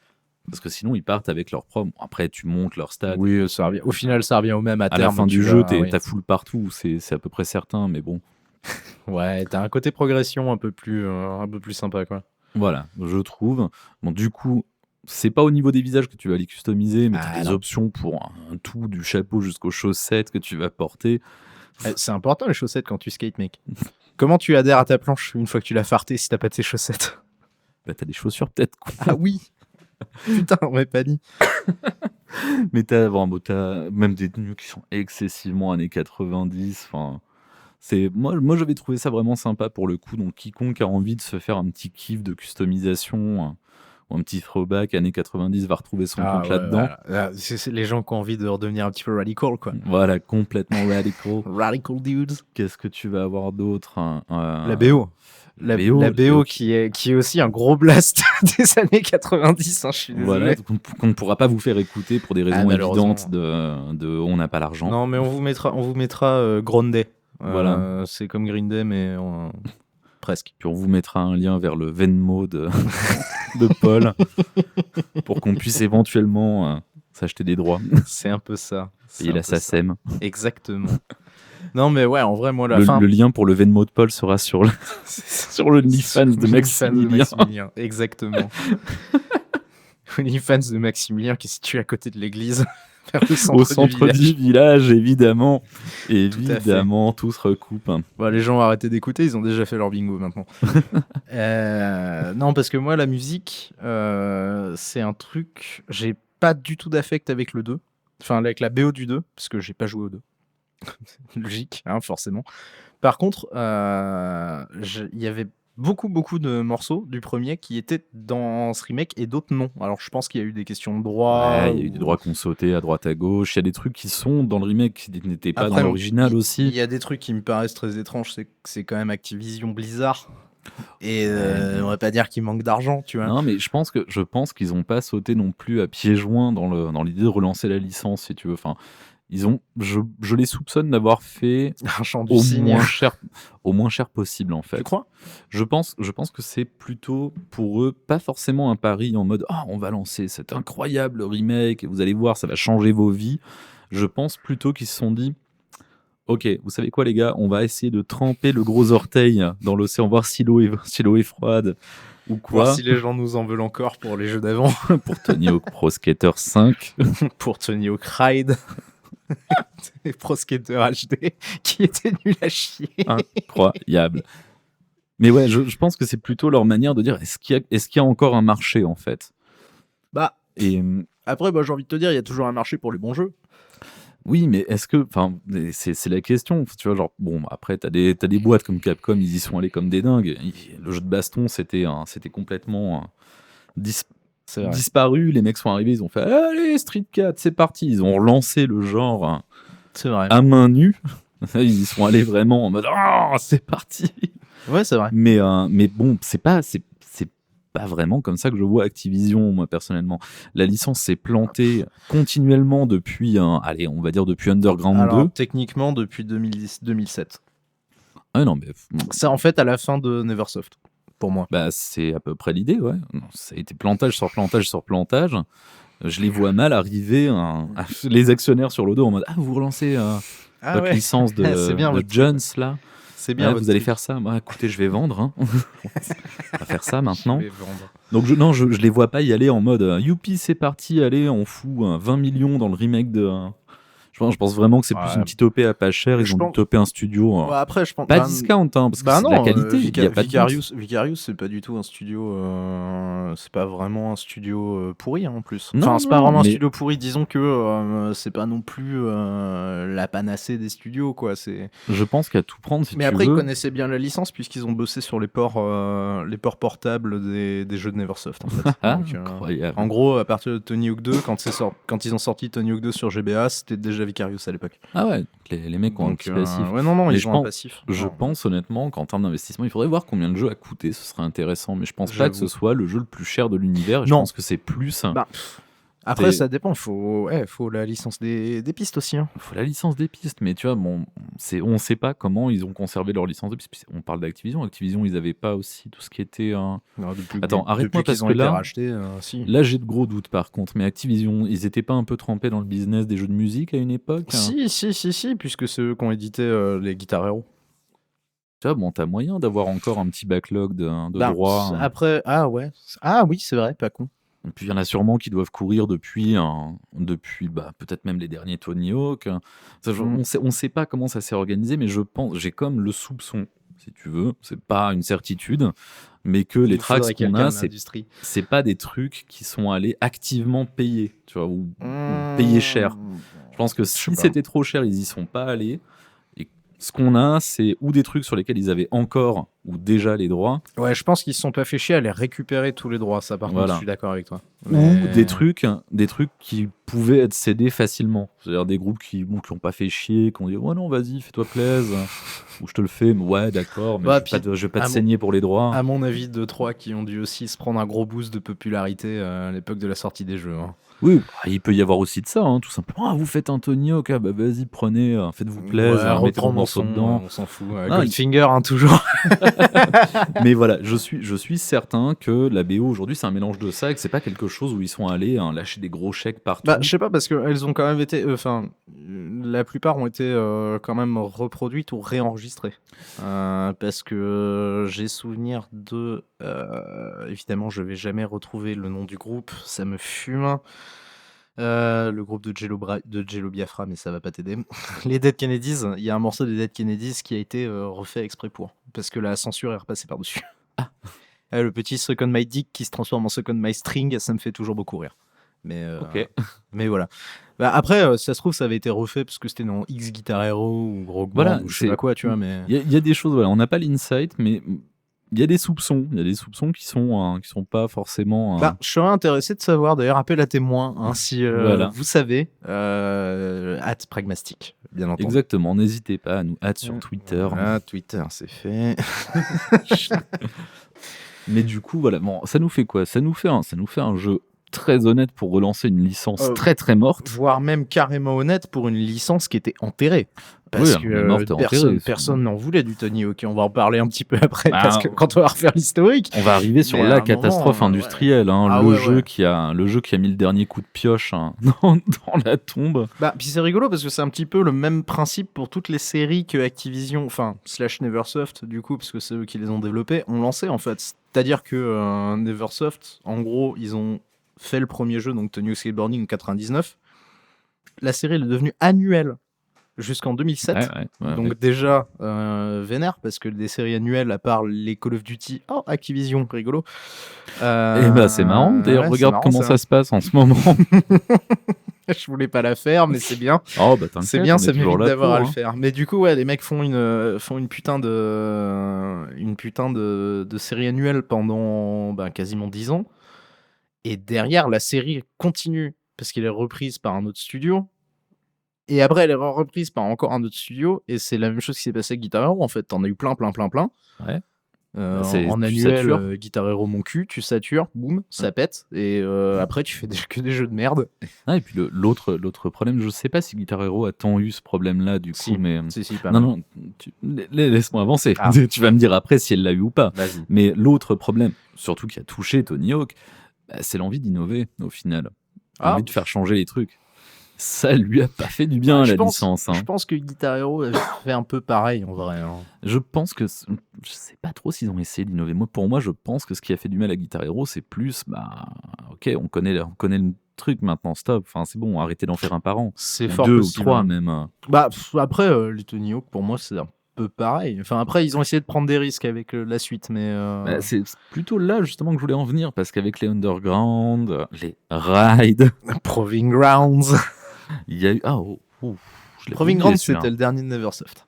Parce que sinon ils partent avec leurs propres. Bon, après tu montes leurs stats. Oui, ça revient. Au final, ça revient au même à À la terme. fin Tu du jeu, vas, oui. t'as full partout, c'est à peu près certain, mais bon. Ouais, t'as un côté progression un peu plus sympa, quoi. Voilà, je trouve. Bon, du coup, c'est pas au niveau des visages que tu vas les customiser, mais tu as Ah des non. options pour un tout, du chapeau jusqu'aux chaussettes que tu vas porter. C'est important les chaussettes quand tu skates, mec. Comment tu adhères à ta planche une fois que tu l'as farté si t'as pas tes chaussettes? Bah, t'as des chaussures peut-être, quoi. Ah oui. Putain, on m'avait pas dit. Mais t'as même des tenues qui sont excessivement années 90. Enfin, moi, j'avais trouvé ça vraiment sympa pour le coup. Donc, quiconque a envie de se faire un petit kiff de customisation ou un petit throwback années 90 va retrouver son Ah compte ouais, là-dedans. voilà. C'est les gens qui ont envie de redevenir un petit peu radical, quoi. Voilà, complètement radical. Radical dudes. Qu'est-ce que tu vas avoir d'autre, hein, La BO. La La BO BO qui est aussi un gros blast des années 90, hein, je suis voilà, désolé. qu'on ne pourra pas vous faire écouter pour des raisons Malheureusement. évidentes de on n'a pas l'argent. Non, mais on vous mettra Grande Day. Voilà. C'est comme Green Day, mais presque. Puis on vous mettra un lien vers le Venmo de Paul pour qu'on puisse éventuellement s'acheter des droits, C'est un peu ça. payer la SACEM. Exactement. Non, mais ouais, en vrai, moi, la fin. Le lien pour le Venmo de Paul sera sur sur le OnlyFans de Maximilien. Exactement. OnlyFans de Maximilien qui est situé à côté de l'église, vers le centre, Au centre du village, évidemment. Évidemment, tout se recoupe. Bon, les gens ont arrêté d'écouter, ils ont déjà fait leur bingo maintenant. Non, parce que moi, la musique, c'est un truc. J'ai pas du tout d'affect avec le 2. Enfin, avec la BO du 2, parce que j'ai pas joué au 2. Logique, hein, forcément. Par contre, il y avait beaucoup de morceaux du premier qui étaient dans ce remake et d'autres non. Alors, je pense qu'il y a eu des questions de droit. Ouais, il y a eu des droits qui ont sauté à droite à gauche. Il y a des trucs qui sont dans le remake qui n'étaient pas Après, dans l'original il aussi. y a des trucs qui me paraissent très étranges. C'est que c'est quand même Activision Blizzard. Et on va pas dire qu'il manque d'argent, tu vois. Non, mais je pense qu'ils n'ont pas sauté non plus à pieds joints dans l'idée de relancer la licence, si tu veux. Enfin, je les soupçonne d'avoir fait Un chant du au cygne. moins cher possible, en fait. Tu crois? Je pense que c'est plutôt pour eux pas forcément un pari en mode on va lancer cet incroyable remake et vous allez voir, ça va changer vos vies. Je pense plutôt qu'ils se sont dit ok, vous savez quoi les gars, on va essayer de tremper le gros orteil dans l'océan, voir si l'eau est froide ou quoi. Voir si les gens nous en veulent encore pour les jeux d'avant. Pour Tony Hawk Pro Skater 5. Pour Tony Hawk Ride. Et Pro Skater HD qui était nul à chier. Incroyable. Mais ouais, je pense que c'est plutôt leur manière de dire est-ce qu'il y a encore un marché en fait. Bah, et après, j'ai envie de te dire, il y a toujours un marché pour les bons jeux. Oui, mais est-ce que, enfin, c'est la question, tu vois, genre, bon, après, t'as des boîtes comme Capcom, ils y sont allés comme des dingues. Le jeu de baston, c'était complètement disparu. Les mecs sont arrivés, ils ont fait, allez, Street 4, c'est parti. Ils ont relancé le genre C'est vrai. à main nue. Ils y sont allés vraiment en mode oh, c'est parti. Ouais, c'est vrai. Mais bon, c'est pas vraiment comme ça que je vois Activision, moi personnellement. La licence s'est plantée continuellement depuis, allez, on va dire depuis Underground Alors, 2. techniquement, depuis 2010-2007. Ah non, mais C'est en fait à la fin de Neversoft, pour moi. bah, c'est à peu près l'idée, ouais. Non, ça a été plantage sur plantage sur plantage. Je les vois mal arriver, les actionnaires sur le dos en mode ah, vous relancez Ah votre ouais, licence c'est bien de votre truc. Jones là. C'est bien Ouais, votre vous allez truc. faire ça. Bah, écoutez, je vais vendre. Hein. On va faire ça Je maintenant. vais vendre. Donc je les vois pas y aller en mode youpi, c'est parti, allez, on fout 20 millions dans le remake de. Je pense vraiment que c'est plus Ouais. une petite OP à pas cher. Ils Je ont dû pense- toper un studio. Ouais, après, je pense. Pas discount, hein, parce que Bah c'est de la non, qualité. Il y a pas de doute. Vicarious, c'est pas du tout un studio. C'est pas vraiment un studio pourri hein, en plus. Non, Enfin, c'est non, pas non, vraiment un mais- studio pourri. Disons que c'est pas non plus la panacée des studios, quoi. C'est. Je pense qu'à tout prendre, si Mais tu après, veux. ils connaissaient bien la licence puisqu'ils ont bossé sur les ports portables des jeux de Neversoft. En fait. Ah, Donc, incroyable. en gros, à partir de Tony Hawk 2, quand ils ont sorti Tony Hawk 2 sur GBA, c'était déjà Vicarious à l'époque. Ah ouais, les mecs ont un Donc, petit passif. ouais, non, Mais ils je ont un pense- passif. Je Non. pense honnêtement qu'en termes d'investissement, il faudrait voir combien le jeu a coûté. Ce serait intéressant. Mais je pense pas que ce J'avoue. soit le jeu le plus cher de l'univers. Et je Non. pense que c'est plus. Bah, Après, C'est- ça dépend. Faut la licence des pistes aussi. Hein. Il faut la licence des pistes, mais tu vois, bon, on sait pas comment ils ont conservé leur licence de pistes. Puis on parle d'Activision. Activision, ils avaient pas aussi tout ce qui était. Alors, depuis, Attends, arrête-moi depuis parce qu'ils ont que été là- rachetés, si. Là, j'ai de gros doutes par contre. Mais Activision, ils étaient pas un peu trempés dans le business des jeux de musique à une époque? Si, puisque c'est eux qui ont édité les Guitar Hero. Tu vois, bon, t'as moyen d'avoir encore un petit backlog de Bah, droits. Après, ah ouais. Ah oui, c'est vrai, pas con. Et puis il y en a sûrement qui doivent courir depuis bah, peut-être même les derniers Tony Hawk. Ça, Mm. on sait pas comment ça s'est organisé, mais je pense, j'ai comme le soupçon, si tu veux, c'est pas une certitude, mais que les Il faudrait tracks qu'on quelqu'un a, de l'industrie. c'est pas des trucs qui sont allés activement payer, tu vois, ou payer cher. Je pense que sais si pas. c'était trop cher, ils y sont pas allés. Et ce qu'on a, c'est ou des trucs sur lesquels ils avaient encore ou déjà les droits, Ouais, je pense qu'ils se sont pas fait chier à aller récupérer tous les droits. Ça, par contre, Voilà. je suis d'accord avec toi. ou des trucs qui pouvaient être cédés facilement. C'est-à-dire des groupes qui ont pas fait chier, qui ont dit ouais non vas-y fais-toi plaisir, ou je te le fais, mais ouais d'accord, mais Bah, je vais pas à te mon- saigner pour les droits. À mon avis, 2-3 qui ont dû aussi se prendre un gros boost de popularité à l'époque de la sortie des jeux. Hein. Oui, bah, il peut y avoir aussi de ça, hein, tout simplement. Ah, vous faites un Tony Hawk, ah, bah vas-y prenez, faites-vous plaisir, Ouais, mettez reprends vos mon morceaux son, dedans. on s'en fout. Non, Goldfinger, hein, toujours. Mais voilà, je suis certain que la BO aujourd'hui c'est un mélange de ça et que c'est pas quelque chose où ils sont allés lâcher des gros chèques partout. Bah, je sais pas, parce qu'elles ont quand même été. Enfin, la plupart ont été quand même reproduites ou réenregistrées. Parce que j'ai souvenir de. Évidemment, je vais jamais retrouver le nom du groupe, ça me fume. Le groupe de Jello Biafra, mais ça va pas t'aider. Les Dead Kennedys, il y a un morceau des Dead Kennedys qui a été refait exprès pour. Parce que la censure est repassée par-dessus. Le petit Suck on My Dick qui se transforme en Suck on My String, ça me fait toujours beaucoup rire. Mais, Ok. mais voilà. Bah, après, si ça se trouve, ça avait été refait parce que c'était dans X Guitar Hero ou Rock Band Voilà, ou je sais pas quoi, tu vois. Mais... Il y a des choses, voilà, on n'a pas l'insight, mais il y a des soupçons. Il y a des soupçons qui sont pas forcément. Bah, je serais intéressé de savoir, d'ailleurs, appel à témoins, hein, si Voilà. vous savez, @pragmastic, bien entendu. Exactement, n'hésitez pas à nous hâte sur Twitter. Voilà, Twitter, c'est fait. Mais du coup, voilà, bon, ça nous fait quoi? Ça nous fait un jeu très honnête pour relancer une licence très très morte. Voire même carrément honnête pour une licence qui était enterrée. Parce Oui, que elle est morte et enterrée, personne n'en voulait du Tony Hawk. On va en parler un petit peu après, Bah, parce que quand on va refaire l'historique. On va arriver sur Mais à la un catastrophe moment, industrielle, hein, Ah le ouais, jeu ouais. qui a mis le dernier coup de pioche dans la tombe. Bah, puis c'est rigolo parce que c'est un petit peu le même principe pour toutes les séries que Activision, enfin, / Neversoft, du coup, parce que c'est eux qui les ont développées, ont lancé en fait. C'est-à-dire que Neversoft, en gros, ils ont fait le premier jeu, donc Tony Hawk's Skateboarding en 99. La série elle est devenue annuelle jusqu'en 2007. Ouais, Donc déjà, vénère, parce que des séries annuelles, à part les Call of Duty, Activision, rigolo. Et bah c'est marrant. D'ailleurs, ouais, regarde c'est comment marrant, ça se passe en ce moment. Je voulais pas la faire, mais c'est bien. Oh bah t'inquiète, C'est bien, on ça est toujours mérite là d'avoir à pour, le hein. faire. Mais du coup, ouais, les mecs font une putain de série annuelle pendant quasiment 10 ans. Et derrière, la série continue parce qu'elle est reprise par un autre studio. Et après, elle est reprise par encore un autre studio, et c'est la même chose qui s'est passé avec Guitar Hero, en fait. T'en as eu plein. Ouais. En Tu annuel, satures. Guitar Hero mon cul, tu satures, boum, ça pète, et après tu fais que des jeux de merde. Ah, et puis l'autre problème, je sais pas si Guitar Hero a tant eu ce problème-là du coup, Si, mais si, pas non, mal. non, laisse-moi avancer. Ah. Tu vas me dire après si elle l'a eu ou pas. Vas-y. Mais l'autre problème, surtout qui a touché Tony Hawk, bah, c'est l'envie d'innover au final. Ah. Envie de faire changer les trucs. Ça lui a pas fait du bien, je la pense, licence. Je pense que Guitar Hero avait fait un peu pareil en vrai. Hein. Je pense que je sais pas trop s'ils ont essayé d'innover. Pour moi, je pense que ce qui a fait du mal à Guitar Hero, c'est plus, bah, ok, on connaît le truc maintenant, stop. Enfin, c'est bon, arrêtez d'en faire un par an. C'est Ou fort 2 ou possible. 3 hein. même. Bah, après, les Tony Hawk, pour moi, c'est un peu pareil. Enfin, après, ils ont essayé de prendre des risques avec la suite, mais. Bah, c'est plutôt là justement que je voulais en venir, parce qu'avec les Underground, les Ride, Proving Grounds. il y a eu. Ah, je l'ai Proving oublié, Grounds, celui-là. c'était le dernier de Neversoft.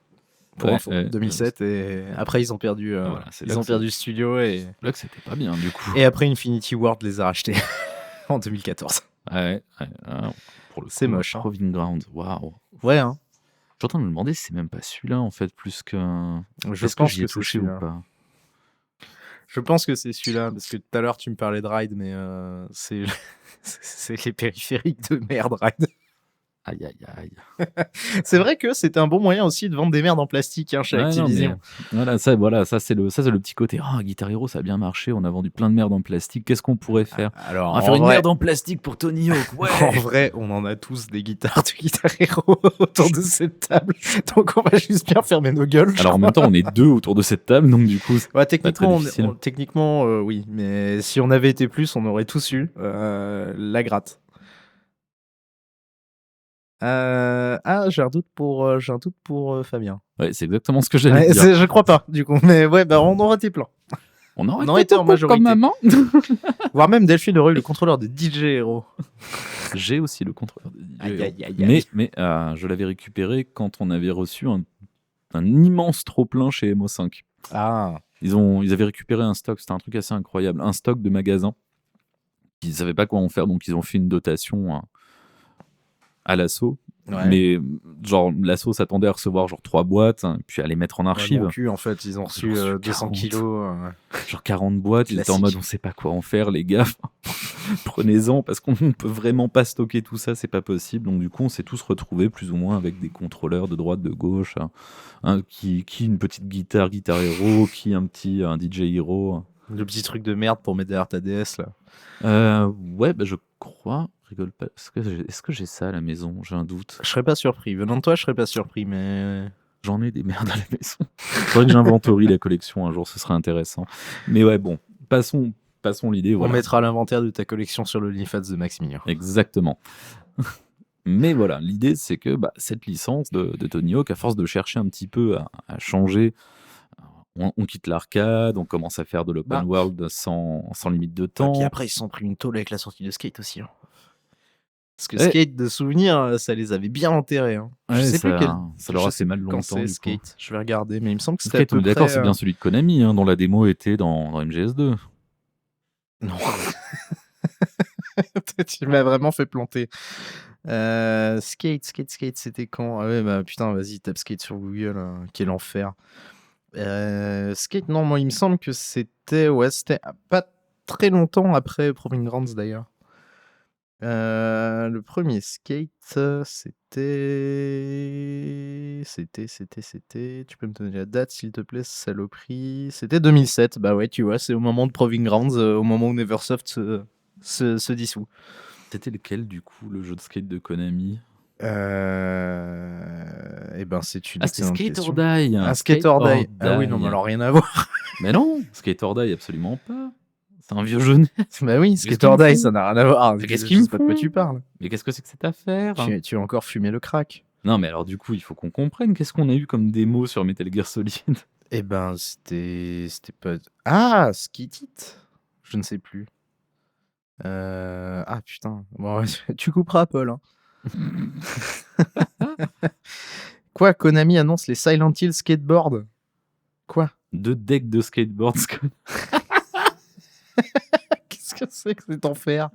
Pour Ouais, info, ouais, 2007, et après ils ont perdu, voilà, c'est là ils ont que perdu le studio, et Là que c'était pas bien du coup. et après Infinity Ward les a rachetés en 2014. Ouais, pour le C'est coup, moche, hein. Proving Ground, waouh. Ouais, hein. Je suis en train de me demander si c'est même pas celui-là en fait, plus que. Je Est-ce que pense j'y ai que c'est touché ou celui-là. pas? Je pense que c'est celui-là, parce que tout à l'heure tu me parlais de Ride, mais c'est c'est les périphériques de merde, Ride. Aïe aïe aïe. C'est vrai que c'était un bon moyen aussi de vendre des merdes en plastique, hein, chez Ouais, non, mais Activision. voilà, ça c'est le petit côté. Ah, Guitar Hero, ça a bien marché, on a vendu plein de merde en plastique. Qu'est-ce qu'on pourrait faire? Alors, On va faire une merde en plastique pour Tony Hawk. Ouais. En vrai, on en a tous des guitares de Guitar Hero autour de cette table, donc on va juste bien fermer nos gueules. je Alors en crois. même temps, on est deux autour de cette table, donc du coup, Ouais, pas très difficile. techniquement, oui, mais si on avait été plus, on aurait tous eu la gratte. J'ai un doute pour Fabien. Ouais, c'est exactement ce que j'allais Ouais, dire. je crois pas, du coup, mais ouais, bah on aurait été plein. On aurait on aurait été en majorité. comme maman. Voire même Delphine aurait eu le contrôleur de DJ Hero. J'ai aussi le contrôleur de DJ. Aïe, aïe, aïe, aïe. Mais je l'avais récupéré quand on avait reçu un immense trop-plein chez MO5. Ah, Ils avaient récupéré un stock, c'était un truc assez incroyable, un stock de magasins. Ils savaient pas quoi en faire, donc ils ont fait une dotation à l'assaut. ouais. Mais genre, l'assaut s'attendait à recevoir genre 3 boîtes, puis à les mettre en archive. Mon cul, en fait, ils ont reçu Ils ont reçu 200 40. kilos. Genre 40 boîtes, ils étaient en Classique. mode on sait pas quoi en faire, les gars. Prenez-en, parce qu'on peut vraiment pas stocker tout ça, c'est pas possible. Donc du coup, on s'est tous retrouvés plus ou moins avec des contrôleurs de droite, de gauche, qui une petite Guitar Hero, qui un DJ Hero. Le petit truc de merde pour mettre derrière ta DS, là. Ouais, bah je crois. Rigole pas. Est-ce que j'ai ça à la maison? J'ai un doute. Je serais pas surpris. Venant de toi, je serais pas surpris, mais. J'en ai des merdes à la maison. Faudrait que j'inventorie la collection un jour, ce serait intéressant. Mais ouais, bon, passons l'idée. Voilà. On mettra l'inventaire de ta collection sur le OnlyFans de Maximilien. Exactement. Mais voilà, l'idée c'est que cette licence de Tony Hawk, à force de chercher un petit peu à changer, on quitte l'arcade, on commence à faire de l'open world sans limite de temps. Et puis après, ils se sont pris une tôle avec la sortie de Skate aussi. Hein. Parce que Skate, de souvenir, ça les avait bien enterrés. Hein. Ouais, je sais plus quel. Ça leur a fait mal Quand longtemps. c'est Du Skate, coup. je vais regarder, mais il me semble que c'était Skate, on est d'accord, c'est bien celui de Konami, dont la démo était dans MGS2. Non. Tu m'as vraiment fait planter. Skate, c'était quand? Ah ouais, bah putain, vas-y, tape Skate sur Google, quel enfer. Skate, non, moi il me semble que c'était pas très longtemps après Proving Grounds d'ailleurs. Le premier Skate, c'était. Tu peux me donner la date s'il te plaît, saloperie. C'était 2007, bah ouais, tu vois, c'est au moment de Proving Grounds, au moment où Neversoft se dissout. C'était lequel du coup, le jeu de skate de Konami? Eh ben, c'est une c'était Skate question. or Die. Skate or Die. Ah oui, non, mais alors rien à voir. Mais non, Skate or Die, absolument pas. C'est un vieux jeu. Bah oui, Skate or Die, ça n'a rien à voir. Qu'est-ce Je sais pas de quoi tu parles. Mais qu'est-ce que c'est que cette affaire? Tu as encore fumé le crack. Non, mais alors du coup, il faut qu'on comprenne. Qu'est-ce qu'on a eu comme démo sur Metal Gear Solid? Eh ben, c'était pas. Ah, Skate It. Je ne sais plus. Ah putain. Bon, tu couperas Paul. Hein. Quoi, Konami annonce les Silent Hill skateboard? Quoi? 2 decks de skateboards. Qu'est-ce que c'est que cet enfer?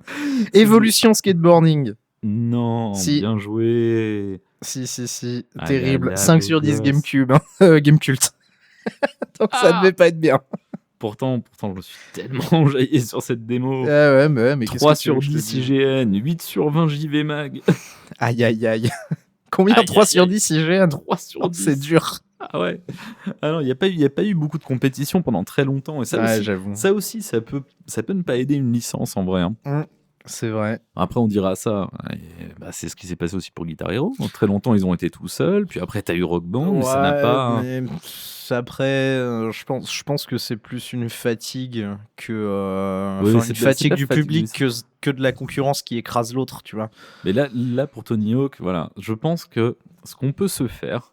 Evolution skateboarding. Non, Si. bien joué. Si, Ah terrible. là là, 5 beau sur 10 gosse. GameCube, hein. Gamecult. Donc ça devait pas être bien. Pourtant, je me suis tellement enjaillé sur cette démo. Mais qu'est-ce 3 que tu veux sur que je te 10 dise? IGN, 8 sur 20 JV Mag. Aïe. Combien? Aïe, 3 aïe, sur aïe. 10 IGN? 3 sur Oh, 10. c'est dur. Ah ouais. Alors, il n'y a pas eu beaucoup de compétition pendant très longtemps. Et Ouais, j'avoue. ça aussi, ça peut ne pas aider une licence en vrai, hein. C'est vrai. Après, on dira ça. C'est ce qui s'est passé aussi pour Guitar Hero. Donc, très longtemps, ils ont été tout seuls. Puis après, t'as eu Rock Band, mais ça n'a pas. Mais après, je pense que c'est plus une fatigue que Oui, une c'est fatigue pas du fatigue, public que de la concurrence qui écrase l'autre, tu vois. Mais là, pour Tony Hawk, voilà, je pense que ce qu'on peut se faire,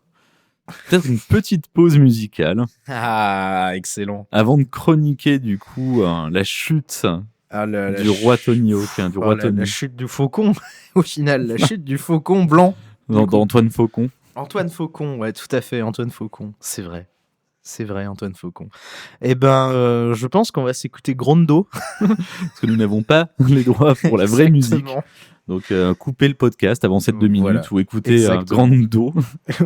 peut-être une petite pause musicale Ah, excellent. avant de chroniquer du coup la chute du roi Tony Hawk, du roi Tony, la chute du faucon, au final, la chute du faucon blanc. d'Antoine Faucon. Antoine Faucon, ouais, tout à fait, Antoine Faucon, c'est vrai. C'est vrai, Antoine Faucon. Eh ben, je pense qu'on va s'écouter Grondo. Parce que nous n'avons pas les droits pour la vraie musique. Exactement. Donc, coupez le podcast avant cette 2 minutes Voilà. ou écoutez Exactement. Grando.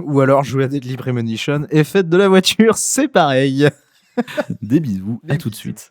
Ou alors jouer à Deadly Premonition et faites de la voiture, c'est pareil. Des bisous, à tout de suite.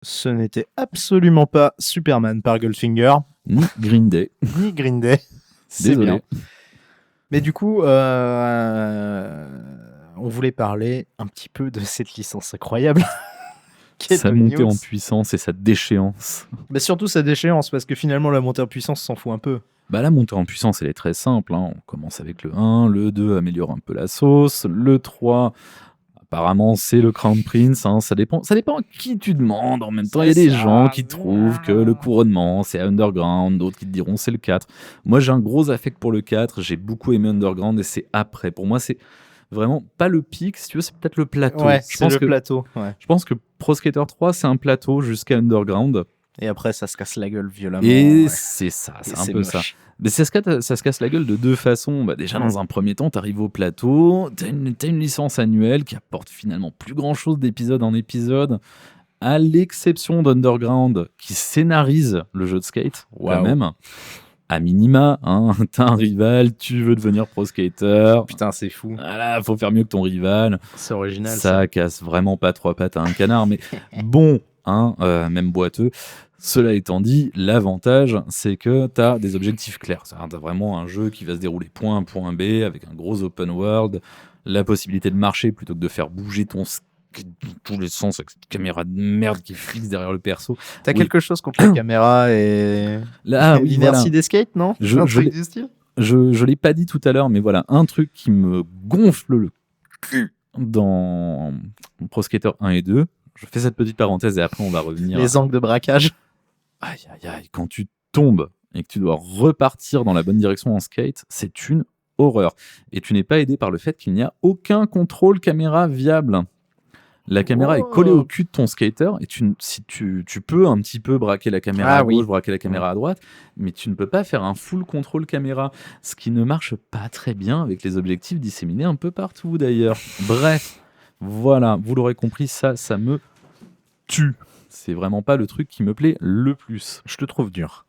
Ce n'était absolument pas Superman par Goldfinger, Ni Green Day. ni Green Day. C'est Désolé. bien. Mais du coup, on on voulait parler un petit peu de cette licence incroyable. Sa montée en puissance et sa déchéance. Mais surtout sa déchéance, parce que finalement la montée en puissance s'en fout un peu. Bah la montée en puissance, elle est très simple. On commence avec le 1, le 2 améliore un peu la sauce, le 3, apparemment c'est le Crown Prince. Ça dépend à qui tu demandes. En même temps, il y a des gens qui trouvent que le couronnement c'est Underground, d'autres qui te diront c'est le 4. Moi j'ai un gros affect pour le 4, j'ai beaucoup aimé Underground et c'est après. Pour moi c'est vraiment pas le pic, si tu veux, c'est peut-être le plateau. Ouais, c'est le plateau. Ouais. Je pense que Pro Skater 3 c'est un plateau jusqu'à Underground. Et après, ça se casse la gueule violemment. Et c'est ça, c'est un peu moche. Ça. Mais ça se casse la gueule de deux façons. Déjà, dans un premier temps, t'arrives au plateau, t'as une licence annuelle qui apporte finalement plus grand-chose d'épisode en épisode, à l'exception d'Underground, qui scénarise le jeu de skate, quand même. À minima, t'as un rival, tu veux devenir pro skater. Putain, c'est fou. Voilà, faut faire mieux que ton rival. C'est original. Ça casse vraiment pas trois pattes à un canard, mais bon... même boiteux. Cela étant dit, l'avantage, c'est que tu as des objectifs clairs. Tu as vraiment un jeu qui va se dérouler point A, point B, avec un gros open world, la possibilité de marcher plutôt que de faire bouger ton dans tous les sens avec cette caméra de merde qui est fixe derrière le perso. T'as quelque chose contre la caméra et l'inertie des skates, non? Je l'ai pas dit tout à l'heure, mais voilà, un truc qui me gonfle le cul dans Pro Skater 1 et 2, je fais cette petite parenthèse et après on va revenir. Les angles de braquage. Aïe, aïe, aïe. Quand tu tombes et que tu dois repartir dans la bonne direction en skate, c'est une horreur. Et tu n'es pas aidé par le fait qu'il n'y a aucun contrôle caméra viable. La caméra est collée au cul de ton skater et tu peux un petit peu braquer la caméra à gauche, braquer la caméra à droite, mais tu ne peux pas faire un full contrôle caméra, ce qui ne marche pas très bien avec les objectifs disséminés un peu partout d'ailleurs. Bref, voilà, vous l'aurez compris, ça me tue. C'est vraiment pas le truc qui me plaît le plus. Je te trouve dur.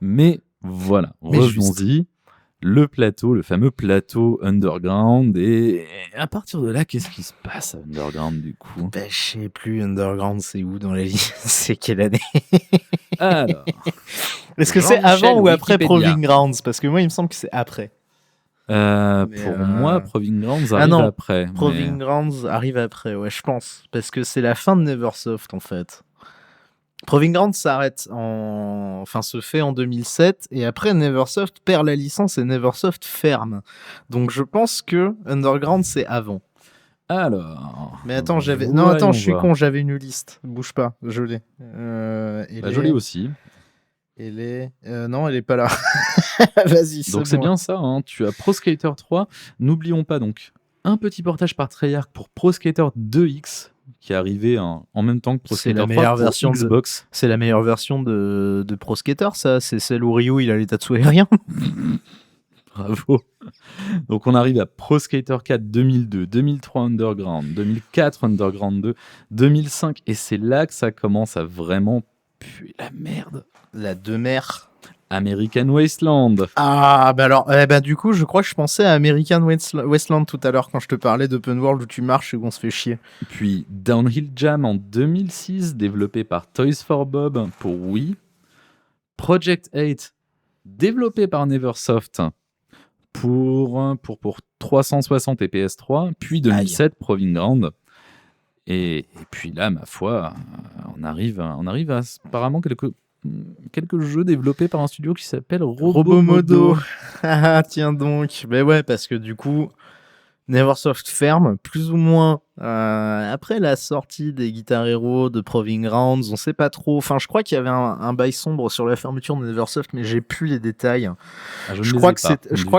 Mais voilà, revenons-y. Le plateau, le fameux plateau Underground. Et à partir de là, qu'est-ce qui se passe à Underground du coup? Je sais plus, Underground, c'est où dans la liste? C'est quelle année? Alors. Est-ce que c'est avant ou après Proving Grounds? Parce que moi, il me semble que c'est après. Pour moi, Proving Grounds arrive après. Proving Grounds arrive après, ouais, je pense. Parce que c'est la fin de Neversoft, en fait. Proving Grounds se fait en 2007, et après, Neversoft perd la licence et Neversoft ferme. Donc, je pense que Underground, c'est avant. Alors... Mais attends, je suis con, j'avais une liste. Bouge pas, je l'ai. Je l'ai aussi. Non, elle est pas là. Vas-y, donc c'est bien ça, tu as Pro Skater 3. N'oublions pas donc un petit portage par Treyarch pour Pro Skater 2X qui est arrivé en même temps que Pro Skater 3 pour Xbox. C'est la meilleure version de Pro Skater, ça. C'est celle où Ryu il a les tatoués aériens. Bravo. Donc on arrive à Pro Skater 4 2002, 2003 Underground, 2004 Underground 2, 2005 et c'est là que ça commence à vraiment puer la merde. La demeure. American Wasteland. Ah, bah alors, du coup, je crois que je pensais à American Wasteland tout à l'heure quand je te parlais d'open world où tu marches et où on se fait chier. Puis Downhill Jam en 2006, développé par Toys for Bob pour Wii. Project 8, développé par Neversoft pour 360 et PS3. Puis 2007, Proving Ground. Et puis là, ma foi, on arrive à apparemment quelques jeux développés par un studio qui s'appelle Robomodo. Ah, tiens donc. Mais ouais, parce que du coup, Neversoft ferme, plus ou moins après la sortie des Guitar Hero, de Proving Grounds, on sait pas trop. Enfin, je crois qu'il y avait un bail sombre sur la fermeture de Neversoft, mais j'ai plus les détails. Je crois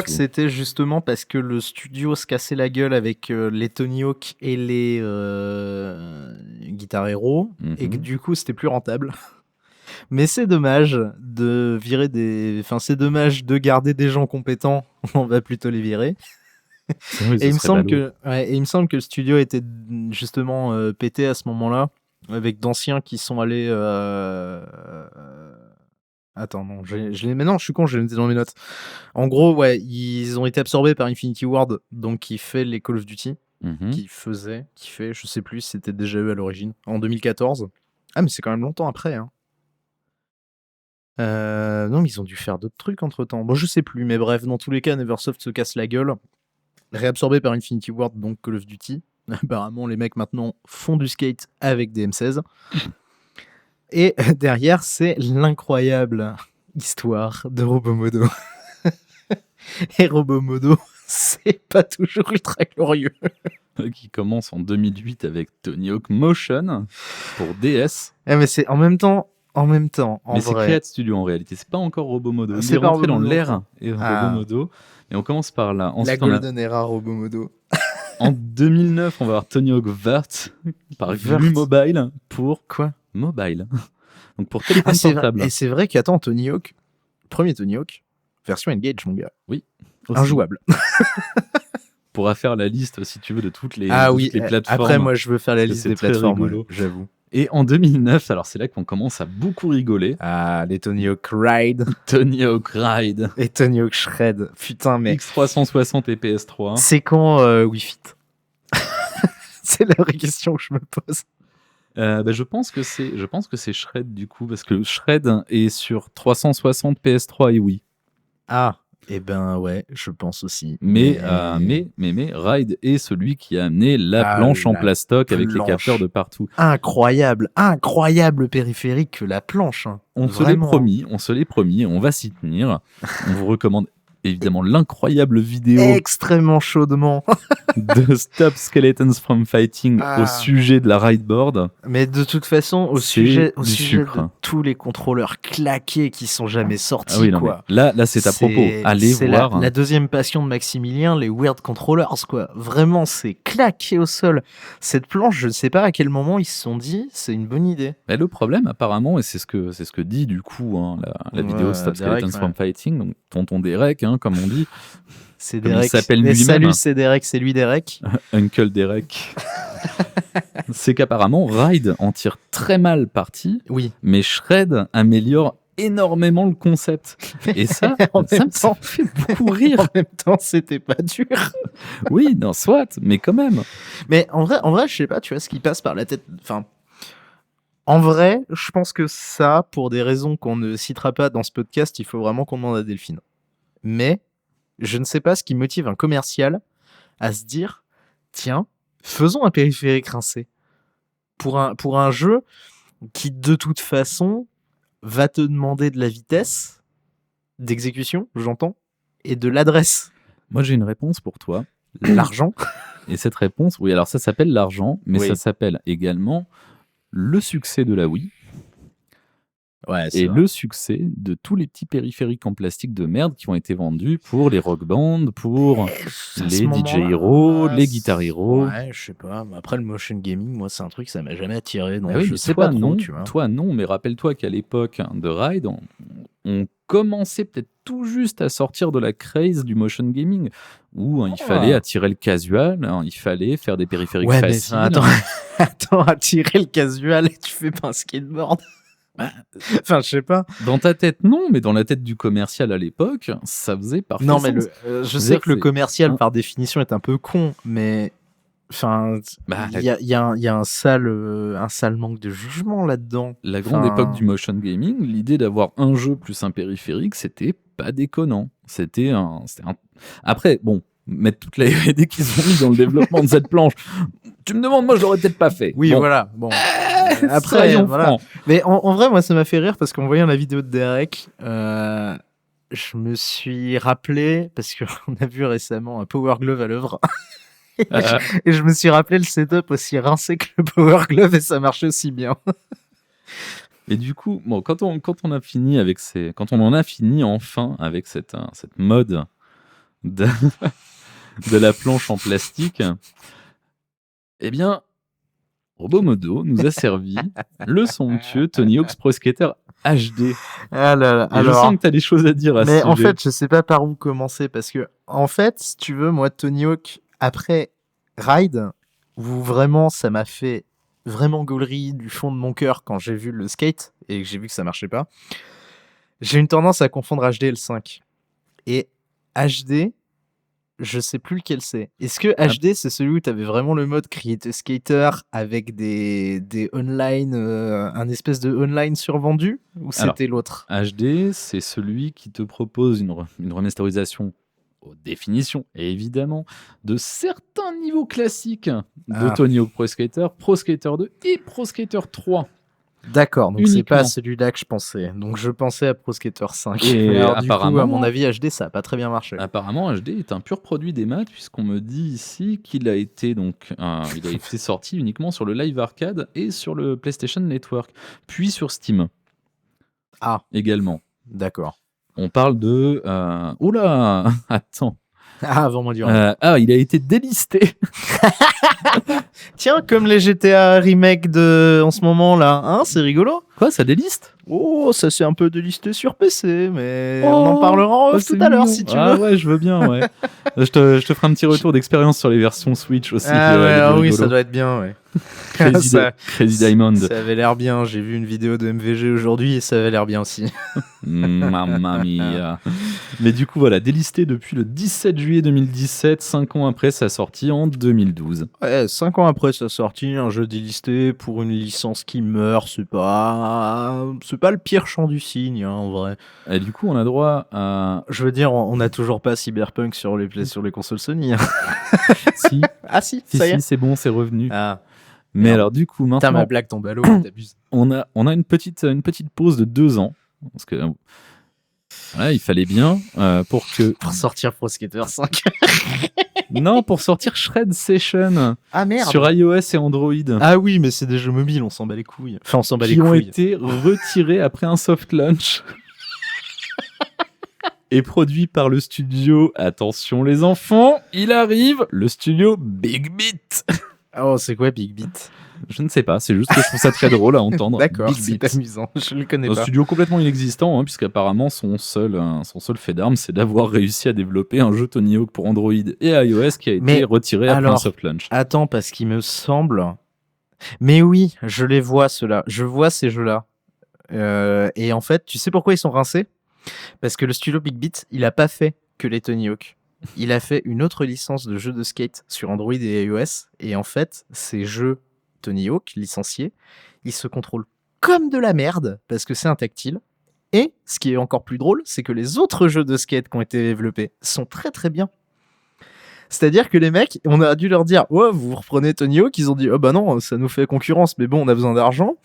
que c'était justement parce que le studio se cassait la gueule avec les Tony Hawk et les Guitar Hero, et que du coup, c'était plus rentable. Mais c'est dommage de virer c'est dommage de garder des gens compétents. On va plutôt les virer. Oui, et il me semble que le studio était justement pété à ce moment-là, avec d'anciens qui sont allés. Attends, non, maintenant je suis con, je l'ai noté dans mes notes. En gros, ouais, ils ont été absorbés par Infinity Ward, donc qui fait les Call of Duty, qui fait, je sais plus si c'était déjà eux à l'origine, en 2014. Ah, mais c'est quand même longtemps après, hein. Non, mais ils ont dû faire d'autres trucs entre temps. Bon, je sais plus, mais bref, dans tous les cas, Neversoft se casse la gueule. réabsorbé par Infinity Ward, donc Call of Duty. Apparemment, les mecs maintenant font du skate avec des M16. Et derrière, c'est l'incroyable histoire de Robomodo. Et Robomodo, c'est pas toujours ultra glorieux. Qui commence en 2008 avec Tony Hawk Motion pour DS. Mais c'est en même temps, en Mais vrai. c'est Create Studio en réalité, c'est pas encore Robomodo. Il C'est est pas rentré dans Robomodo. l'ère et Robomodo. Et on commence par là. La Ensuite, on a- Golden Era Robomodo. en 2009, on va avoir Tony Hawk Vert par Vert. Glue Mobile pour Quoi? mobile. Donc pour téléphone portable. Et c'est vrai qu'attends, Tony Hawk, premier Tony Hawk, version Engage, mon gars. Aussi. Injouable. On pourra faire la liste, si tu veux, de toutes les, oui. les plateformes. Après, moi, je veux faire la Parce que liste c'est des très plateformes, rigolo. ouais, j'avoue. Et en 2009, alors c'est là qu'on commence à beaucoup rigoler. Ah, les Tony Hawk Ride Tony Hawk Ride, et Tony Hawk Shred. Putain, mais X360 et PS3. c'est quand Wii Fit? C'est la vraie question que je me pose. Je pense que c'est Shred du coup, parce que Shred est sur 360, PS3 et Wii. Ah, eh ben ouais, je pense aussi. Mais Ride est celui qui a amené la Ah, planche en la plastoc avec les planche. capteurs de partout. Incroyable périphérique que la planche. Hein. On se l'est promis, on va s'y tenir. On vous recommande évidemment l'incroyable vidéo Extrêmement chaudement. de Stop Skeletons from Fighting Ah. au sujet de la Rideboard. Mais de toute façon, au C'est sujet du de sucre. tous les contrôleurs claqués qui sont jamais sortis, Ah oui, non, quoi. mais là c'est à propos. Allez c'est voir. la deuxième passion de Maximilien, les Weird Controllers, quoi. Vraiment, c'est claqué au sol. Cette planche, je ne sais pas à quel moment ils se sont dit, c'est une bonne idée. Mais le problème, apparemment, et c'est ce que dit du coup hein, la vidéo de Stop Derek, Skeletons from Fighting, donc tonton Derek, hein, comme on dit, C'est Comme il Derek. s'appelle Mais lui-même. salut, c'est Derek, c'est lui Derek. Uncle Derek, c'est qu'apparemment Ride en tire très mal parti, Oui. mais Shred améliore énormément le concept. Et ça, En ça même me temps. fait beaucoup rire. En même temps, c'était pas dur. Oui, non, soit, mais quand même. Mais en vrai, je sais pas, tu vois, ce qui passe par la tête. Enfin, en vrai, je pense que ça, pour des raisons qu'on ne citera pas dans ce podcast, il faut vraiment qu'on demande à Delphine. Mais je ne sais pas ce qui motive un commercial à se dire, tiens, faisons un périphérique rincé pour un jeu qui, de toute façon, va te demander de la vitesse d'exécution, j'entends, et de l'adresse, Moi, j'ai une réponse pour toi. l'argent. Et cette réponse, oui, alors ça s'appelle l'argent, mais Oui. ça s'appelle également le succès de la Wii Ouais, et le succès de tous les petits périphériques en plastique de merde qui ont été vendus pour les rock bands, pour les DJ Hero, les Guitar Hero. Ouais, je sais pas. Mais après, le motion gaming, moi, c'est un truc, ça m'a jamais attiré. Donc Ah oui, je mais sais toi, pas trop, non, tu vois. toi non, mais rappelle-toi qu'à l'époque de Ride, on commençait peut-être tout juste à sortir de la craze du motion gaming, où il fallait attirer le casual, il fallait faire des périphériques Ouais, mais faciles. attends, attirer le casual et tu fais pas un skateboard. Enfin, je sais pas. Dans ta tête, non, mais dans la tête du commercial à l'époque, ça faisait parfait Non, mais sens. je sais que le c'est- commercial, hein. par définition, est un peu con, mais. Enfin, Bah, il y a un sale manque de jugement là-dedans. La grande Enfin, époque du motion gaming, l'idée d'avoir un jeu plus un périphérique, c'était pas déconnant. C'était un. Après, bon, mettre toute la R&D qu'ils ont mis dans le développement de cette planche, tu me demandes, moi je l'aurais peut-être pas fait. Oui, Bon, voilà. Bon. Après, soyons voilà. francs. Mais en vrai, moi, ça m'a fait rire parce qu'en voyant la vidéo de Derek, je me suis rappelé, parce qu'on a vu récemment un Power Glove à l'œuvre, et je me suis rappelé le setup aussi rincé que le Power Glove et ça marchait aussi bien. Et du coup, bon, quand on a fini avec quand on en a fini enfin avec cette mode de, de la planche en plastique, eh bien, Robomodo nous a servi le somptueux Tony Hawk's Pro Skater HD. Ah là là, Et je sens que tu as des choses à dire à mais ce en sujet. fait, je sais pas par où commencer parce que, en fait, si tu veux, moi, Tony Hawk, après Ride, où vraiment ça m'a fait vraiment gaulerie du fond de mon cœur quand j'ai vu le skate et que j'ai vu que ça marchait pas, j'ai une tendance à confondre HD et le 5. Et HD, je sais plus lequel c'est. Est-ce que HD, c'est celui où tu avais vraiment le mode Create a Skater avec des online, un espèce de online survendu, ou Alors, c'était l'autre? HD, c'est celui qui te propose une remasterisation aux définitions, évidemment, de certains niveaux classiques de Ah. Tony Hawk Pro Skater, Pro Skater 2 et Pro Skater 3. D'accord, donc c'est pas Uniquement. celui-là que je pensais. Donc je pensais à Pro Skater 5. Et Mais alors, du coup, à apparemment- mon avis, HD, ça a pas très bien marché. Apparemment, HD est un pur produit des maths, puisqu'on me dit ici qu'il a été il a été sorti uniquement sur le Live Arcade et sur le PlayStation Network, puis sur Steam. Ah. Également. D'accord. On parle de oula, attends. Ah, vraiment dur. Il a été délisté. Tiens, comme les GTA remake de en ce moment là, hein, c'est rigolo. Quoi, ça déliste? Oh, ça c'est un peu délisté sur PC, mais on en parlera en off c'est tout à l'heure mignon. si tu Ah veux. ouais, je veux bien, ouais. je te ferai un petit retour d'expérience sur les versions Switch aussi. Ah, qui, ouais, est ah oui, rigolo. ça doit être bien, ouais. Crazy, ça- Crazy Diamond. Ça avait l'air bien. J'ai vu une vidéo de MVG aujourd'hui et ça avait l'air bien aussi. Mamma mia. Mais du coup, voilà, délisté depuis le 17 juillet 2017, 5 ans après sa sortie en 2012. Ouais, 5 ans après sa sortie, un jeu délisté pour une licence qui meurt, c'est pas le pire chant du cygne, hein, en vrai. Et du coup, on a droit à. Je veux dire, on n'a toujours pas Cyberpunk sur les consoles Sony. Hein. Si, Ah si, si, ça y est. c'est bon, c'est revenu. Ah, Mais merde. alors, du coup, putain, ma maintenant, blague tombe à l'eau, t'abuses. on a une petite pause de 2 ans. Parce que voilà, il fallait bien pour que. Pour sortir Pro Skater 5. Non, pour sortir Shred Session Ah merde. sur iOS et Android. Ah oui, mais c'est des jeux mobiles, on s'en bat les couilles. Enfin, on s'en bat les Qui ont couilles. été retirés après un soft launch. Et produit par le studio, attention les enfants, il arrive, le studio Big Beat. Oh, c'est quoi Big Beat? Je ne sais pas, c'est juste que je trouve ça très drôle à entendre. D'accord, Big c'est Beat. amusant. Je le connais Un pas. studio complètement inexistant, hein, puisqu'apparemment son seul fait d'armes, c'est d'avoir réussi à développer un jeu Tony Hawk pour Android et iOS qui a été Mais retiré après un alors, soft launch. Attends, parce qu'il me semble. Mais oui, je les vois ceux-là. Je vois ces jeux-là. Et en fait, tu sais pourquoi ils sont rincés? Parce que le studio Big Beat, il a pas fait que les Tony Hawk. Il a fait une autre licence de jeux de skate sur Android et iOS. Et en fait, ces jeux Tony Hawk licenciés, ils se contrôlent comme de la merde parce que c'est un tactile. Et ce qui est encore plus drôle, c'est que les autres jeux de skate qui ont été développés sont très très bien. C'est-à-dire que les mecs, on a dû leur dire, ouais, vous reprenez Tony Hawk, ils ont dit, oh bah non, ça nous fait concurrence, mais bon, on a besoin d'argent.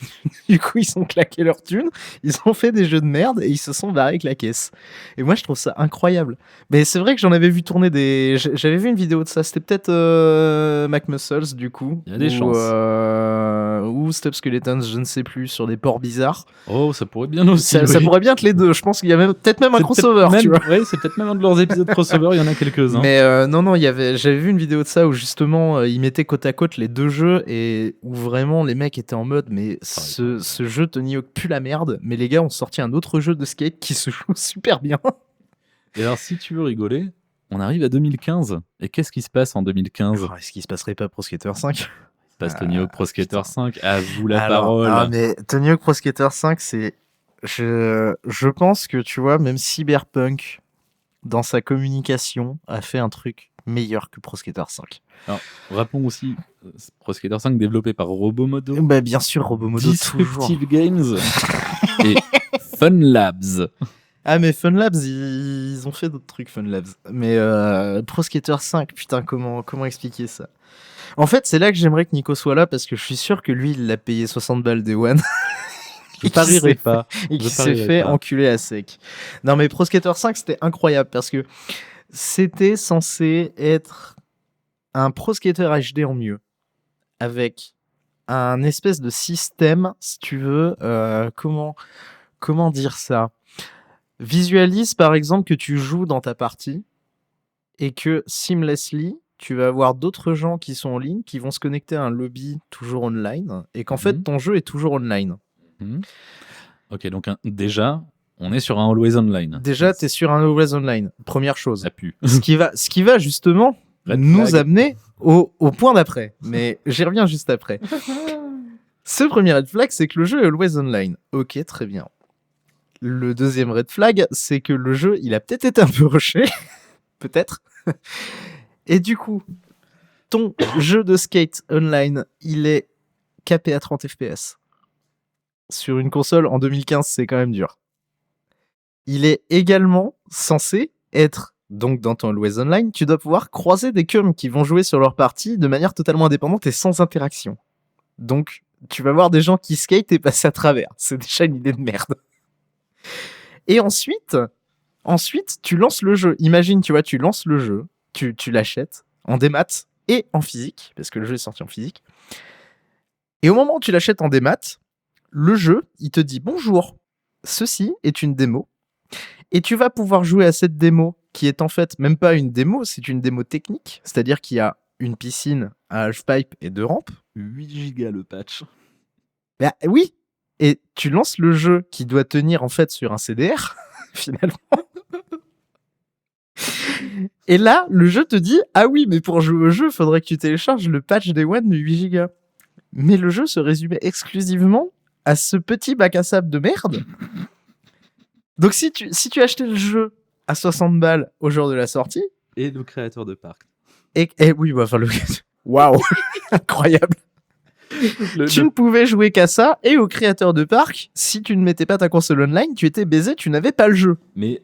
Du coup, ils ont claqué leur thune, ils ont fait des jeux de merde et ils se sont barrés avec la caisse. Et moi, je trouve ça incroyable. Mais c'est vrai que j'en avais vu tourner j'avais vu une vidéo de ça, c'était peut-être Mac Muscles, du coup. Il y a des chances. Ou Step Skeletons, je ne sais plus, sur des ports bizarres. Oh, ça pourrait bien aussi. Ça oui. pourrait bien être les deux, je pense qu'il y a peut-être même un C'est crossover, peut-être tu vois. même- ouais, c'est peut-être même un de leurs épisodes crossover, il y en a quelques-uns. Mais non, j'avais vu une vidéo de ça où justement ils mettaient côte à côte les deux jeux et où vraiment les mecs étaient en mode mais ce jeu Tony Hawk pue la merde, mais les gars ont sorti un autre jeu de skate qui se joue super bien. Et alors, si tu veux rigoler, on arrive à 2015. Et qu'est-ce qui se passe en 2015? Oh, est-ce qu'il se passerait pas Pro Skater 5? Il se passe Tony Hawk Pro Skater 5. À vous la Alors, parole. ah, mais Tony Hawk Pro Skater 5, c'est. Je pense que tu vois, même Cyberpunk, dans sa communication, a fait un truc meilleur que Pro Skater 5. Rappelons aussi Pro Skater 5 développé par Robomodo, Bah, bien sûr, Robomodo, toujours. Disruptive Games et Fun Labs. Ah, mais Fun Labs, ils ont fait d'autres trucs, Fun Labs. Mais Pro Skater 5, putain, comment expliquer ça? En fait, c'est là que j'aimerais que Nico soit là, parce que je suis sûr que lui, il l'a payé 60 balles Day One. Je parierai pas. Et qui Je s'est parierai fait pas. enculer à sec. Non, mais Pro Skater 5, c'était incroyable, parce que c'était censé être un Pro Skater HD en mieux, avec un espèce de système, si tu veux, comment dire ça? Visualise par exemple que tu joues dans ta partie et que seamlessly, tu vas avoir d'autres gens qui sont en ligne, qui vont se connecter à un lobby toujours online, et qu'en fait ton jeu est toujours online. Ok, donc déjà, on est sur un Always Online. Déjà, tu es sur un Always Online, première chose. Ça pue. Ce qui va justement Red nous flag. amener au point d'après, mais j'y reviens juste après. Ce premier red flag, c'est que le jeu est Always Online. Ok, très bien. Le deuxième red flag, c'est que le jeu, il a peut-être été un peu rushé. Peut-être. Et du coup, ton jeu de skate online, il est capé à 30 FPS. Sur une console en 2015, c'est quand même dur. Il est également censé être Donc, dans ton Always Online, tu dois pouvoir croiser des cums qui vont jouer sur leur partie de manière totalement indépendante et sans interaction. Donc, tu vas voir des gens qui skate et passer à travers. C'est déjà une idée de merde. Et ensuite, tu lances le jeu. Imagine, tu vois, tu lances le jeu, tu l'achètes en démat et en physique, parce que le jeu est sorti en physique. Et au moment où tu l'achètes en démat, le jeu, il te dit « Bonjour, ceci est une démo. » Et tu vas pouvoir jouer à cette démo, qui est en fait même pas une démo, c'est une démo technique. C'est-à-dire qu'il y a une piscine, un halfpipe et 2 rampes. 8 gigas le patch. Bah oui. Et tu lances le jeu qui doit tenir en fait sur un CDR, finalement. Et là, le jeu te dit « Ah oui, mais pour jouer au jeu, il faudrait que tu télécharges le patch Day One de 8 Go. » Mais le jeu se résumait exclusivement à ce petit bac à sable de merde. Donc si tu achetais le jeu à 60 balles au jour de la sortie... Et le créateur de parc. Et oui, bah, enfin, waouh, incroyable. Tu ne pouvais jouer qu'à ça, et au créateur de parc, si tu ne mettais pas ta console online, tu étais baisé, tu n'avais pas le jeu. Mais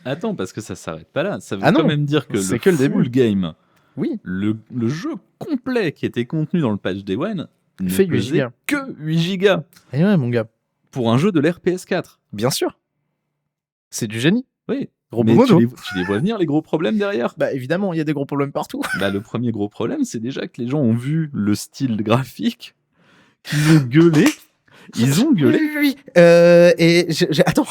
attends, parce que ça s'arrête pas là. Ça veut Ah non, quand même dire que c'est le que le full début. game, Oui, le jeu complet qui était contenu dans le patch Day One, ne fait 8 pesait gigas. que 8 gigas Et ouais, mon gars, pour un jeu de l'ère PS4. bien sûr. C'est du génie. Oui. Gros Mais modo. tu les vois venir, les gros problèmes derrière. Bah évidemment, il y a des gros problèmes partout. Bah, le premier gros problème, c'est déjà que les gens ont vu le style graphique, qu'ils ont gueulé. Ils ont gueulé. Oui. Et attends.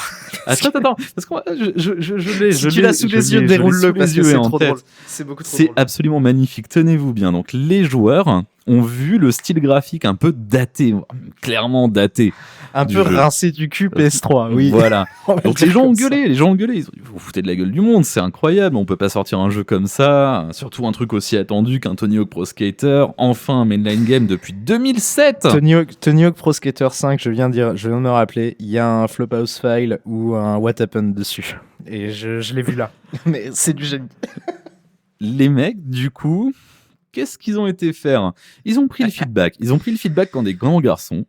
Attends, parce que je l'ai. Si tu l'as sous les yeux, déroule-le parce que c'est trop drôle. C'est beaucoup trop C'est drôle. absolument magnifique. Tenez-vous bien. Donc, les joueurs ont vu le style graphique un peu daté, clairement daté. Un du peu jeu. rincé du cul PS3, oui. Voilà. On va Donc dire les gens ont comme ça. gueulé, Ils ont dit, vous vous foutez de la gueule du monde, c'est incroyable, on peut pas sortir un jeu comme ça, surtout un truc aussi attendu qu'un Tony Hawk Pro Skater, enfin un mainline game depuis 2007. Tony Hawk Pro Skater 5, je viens de me rappeler, il y a un Flophouse file ou un What Happened dessus. Et je l'ai vu là. Mais c'est du génie. Les mecs, du coup, qu'est-ce qu'ils ont été faire? Ils ont pris le feedback. Ils ont pris le feedback quand des grands garçons.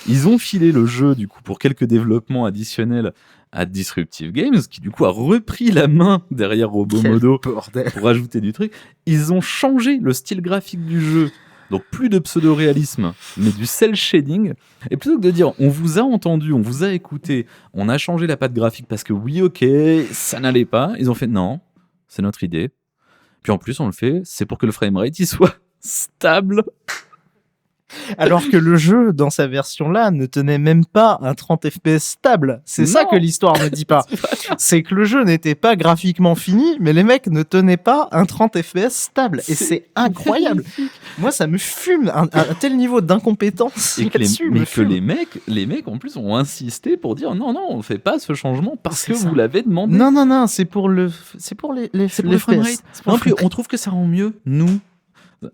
Ils ont filé le jeu, du coup, pour quelques développements additionnels à Disruptive Games, qui, du coup, a repris la main derrière Robomodo Bordel. pour ajouter du truc. Ils ont changé le style graphique du jeu. Donc, plus de pseudo-réalisme, mais du cel shading. Et plutôt que de dire, on vous a entendu, on vous a écouté, on a changé la patte graphique parce que oui, ok, ça n'allait pas. Ils ont fait, non, c'est notre idée. Puis en plus, on le fait, c'est pour que le framerate il soit stable. Alors que le jeu, dans sa version là, ne tenait même pas un 30 FPS stable. C'est ça Non. que l'histoire ne dit pas. C'est que le jeu n'était pas graphiquement fini, mais les mecs ne tenaient pas un 30 FPS stable. Et c'est incroyable. Moi, ça me fume. Un tel niveau d'incompétence Et que là-dessus mais me que fume. les mecs en plus ont insisté pour dire non, on fait pas ce changement parce C'est que ça. vous l'avez demandé. Non, c'est pour les c'est pour le FPS. framerate. C'est pour Non, le puis framerate. on trouve que ça rend mieux, nous.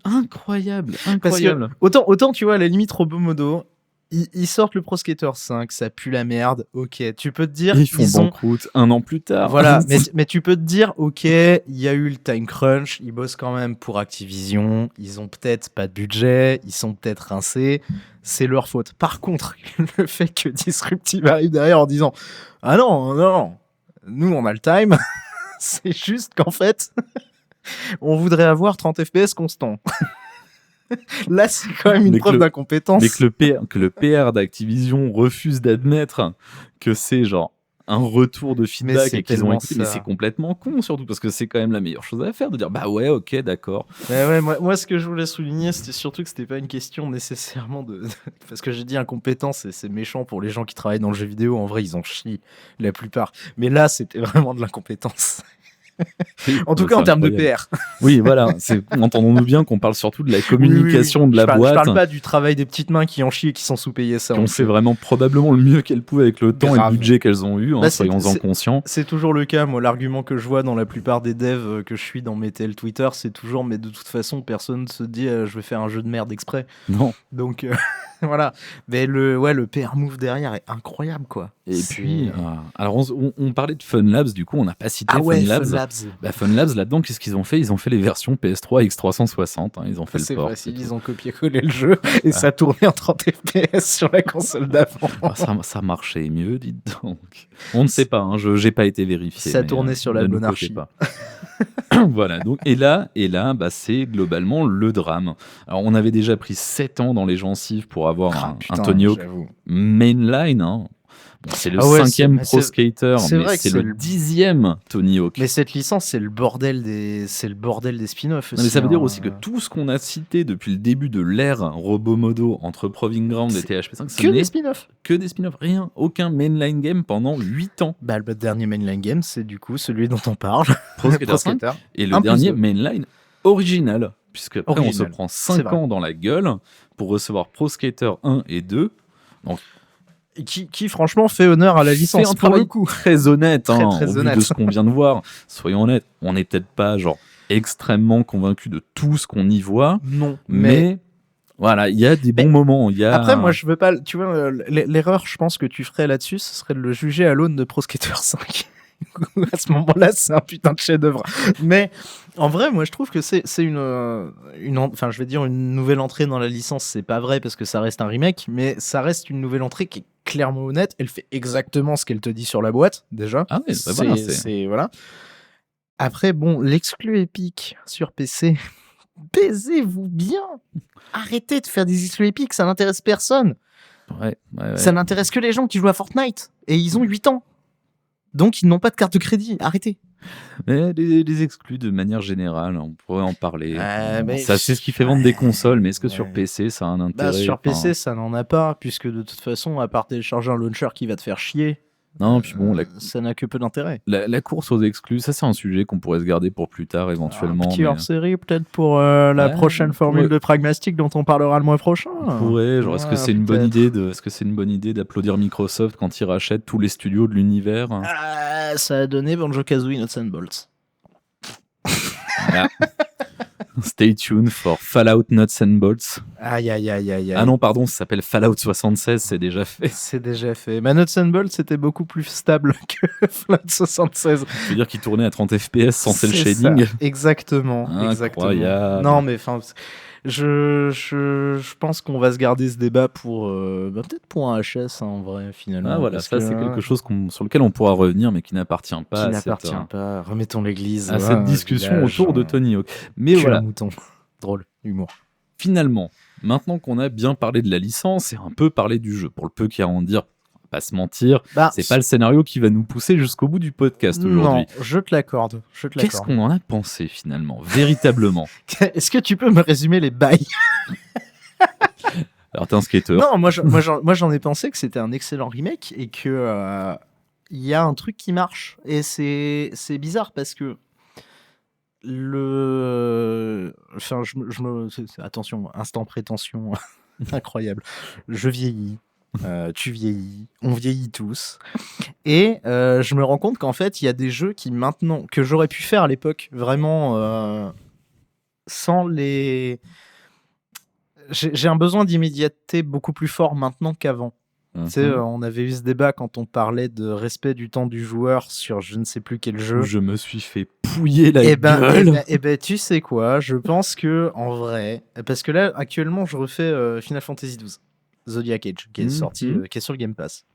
Incroyable. Parce que autant tu vois, à la limite, Robomodo, ils sortent le Pro Skater 5, ça pue la merde, ok. Tu peux te dire, Ils font ont... banqueroute un an plus tard. Voilà, mais tu peux te dire, ok, il y a eu le time crunch, ils bossent quand même pour Activision, ils ont peut-être pas de budget, ils sont peut-être rincés, c'est leur faute. Par contre, le fait que Disruptive arrive derrière en disant, ah non, nous on a le time, c'est juste qu'en fait, on voudrait avoir 30 FPS constant. Là, c'est quand même une Mais que preuve le- d'incompétence. Mais que le PR d'Activision refuse d'admettre que c'est genre un retour de feedback c'est et qu'ils ont tellement écouté, mais ça. c'est complètement con surtout parce que c'est quand même la meilleure chose à faire de dire bah ouais, ok, d'accord. Mais ouais, moi, ce que je voulais souligner, c'était surtout que c'était pas une question nécessairement parce que j'ai dit incompétence et c'est méchant pour les gens qui travaillent dans le jeu vidéo. En vrai, ils en chient la plupart. Mais là, c'était vraiment de l'incompétence. En tout cas, en termes de PR. Oui, voilà. Entendons-nous bien qu'on parle surtout de la communication Oui. de la Je boîte. parle pas du travail des petites mains qui en chient et qui sont sous-payées, ça. On fait vraiment probablement le mieux qu'elles pouvaient avec le temps et Grave. le budget qu'elles ont eu, Bah, soyons-en conscients. C'est toujours le cas. Moi, l'argument que je vois dans la plupart des devs que je suis dans mes TL Twitter, c'est toujours, mais de toute façon, personne se dit je vais faire un jeu de merde exprès. Non. Donc, Voilà. Mais le PR move derrière est incroyable, quoi. Et puis, alors on parlait de Fun Labs, du coup, on n'a pas cité Fun Labs. Fun Labs, là-dedans, qu'est-ce qu'ils ont fait? Ils ont fait les versions PS3 et X360. Ils ont fait le port. Ils ont copié-collé le jeu et ça tournait en 30 FPS sur la console d'avant. Ça marchait mieux, dites donc. On ne sait pas, je n'ai pas été vérifié. Ça tournait sur la monarchie. Voilà, donc, et là c'est globalement le drame. Alors, on avait déjà pris 7 ans dans les gencives pour avoir un Tony Hawk mainline. Bon, c'est le 5e Pro Skater, mais c'est le 10e Tony Hawk. Mais cette licence, c'est le bordel des spin-offs aussi. Mais ça veut dire aussi que tout ce qu'on a cité depuis le début de l'ère Robomodo entre Proving Ground et THP5, c'est des spin-offs. Que des spin-offs, rien, aucun mainline game pendant 8 ans. Le dernier mainline game, c'est du coup celui dont on parle, Pro Skater 5, et le dernier mainline original, puisque après on se prend 5 ans dans la gueule pour recevoir Pro Skater 1 et 2. Donc qui franchement fait honneur à la licence. Fait un travail très honnête, très au vu de ce qu'on vient de voir. Soyons honnêtes, on n'est peut-être pas extrêmement convaincu de tout ce qu'on y voit. Non, mais voilà, il y a des bons moments. Après, moi, je veux pas. Tu vois, l'erreur, je pense que tu ferais là-dessus, ce serait de le juger à l'aune de Pro Skater 5. À ce moment-là, c'est un putain de chef-d'œuvre. Mais en vrai, moi, je trouve que c'est une nouvelle entrée dans la licence. C'est pas vrai parce que ça reste un remake, mais ça reste une nouvelle entrée qui est clairement honnête. Elle fait exactement ce qu'elle te dit sur la boîte, déjà. Ah oui, voilà. Après, bon, l'exclu Epic sur PC. Baisez-vous bien. Arrêtez de faire des exclus Epic, ça n'intéresse personne. Ouais. Ça n'intéresse que les gens qui jouent à Fortnite. Et ils ont 8 ans. Donc, ils n'ont pas de carte de crédit. Arrêtez. Mais les exclus, de manière générale, on pourrait en parler. Ça, c'est ce qui fait vendre des consoles, mais est-ce que sur PC, ça a un intérêt? Sur PC, ça n'en a pas, puisque de toute façon, à part télécharger un launcher qui va te faire chier, non, puis bon, ça n'a que peu d'intérêt. La course aux exclus, ça c'est un sujet qu'on pourrait se garder pour plus tard éventuellement. Un petit hors-série peut-être pour la prochaine formule de Pragmastic dont on parlera le mois prochain. On pourrait, est-ce que c'est une bonne idée d'applaudir Microsoft quand ils rachètent tous les studios de l'univers? Ça a donné Banjo-Kazooie Nuts and Bolts. Voilà. Stay tuned for Fallout Nuts and Bolts. Aïe. Ah non, pardon, ça s'appelle Fallout 76, c'est déjà fait. C'est déjà fait. Mais Nuts and Bolts, c'était beaucoup plus stable que Fallout 76. Tu veux dire qu'il tournait à 30 FPS sans cel shading? Ça. Exactement. Non, mais enfin, je pense qu'on va se garder ce débat pour peut-être pour un HS en vrai finalement. Ah voilà, ça c'est quelque chose sur lequel on pourra revenir, mais qui n'appartient pas. Remettons l'église à cette discussion autour de Tony Hawk. Mais voilà. Mouton. Drôle, humour. Finalement, maintenant qu'on a bien parlé de la licence et un peu parlé du jeu, pour le peu qu'il y a à en dire, pas se mentir, c'est pas le scénario qui va nous pousser jusqu'au bout du podcast aujourd'hui. Non, je te l'accorde. Qu'est-ce qu'on en a pensé finalement, véritablement? Est-ce que tu peux me résumer les bails? Alors t'es un skater. Non, moi j'en ai pensé que c'était un excellent remake et que il y a un truc qui marche et c'est bizarre parce que attention, instant prétention incroyable. Je vieillis. Tu vieillis, on vieillit tous, et je me rends compte qu'en fait il y a des jeux qui maintenant que j'aurais pu faire à l'époque vraiment sans les. J'ai un besoin d'immédiateté beaucoup plus fort maintenant qu'avant. Tu sais, on avait eu ce débat quand on parlait de respect du temps du joueur sur je ne sais plus quel jeu. Je me suis fait pouiller la gueule. Et ben, tu sais quoi, je pense que en vrai, parce que là actuellement je refais Final Fantasy XII. Zodiac Age, qui est sorti, qui est sur le Game Pass.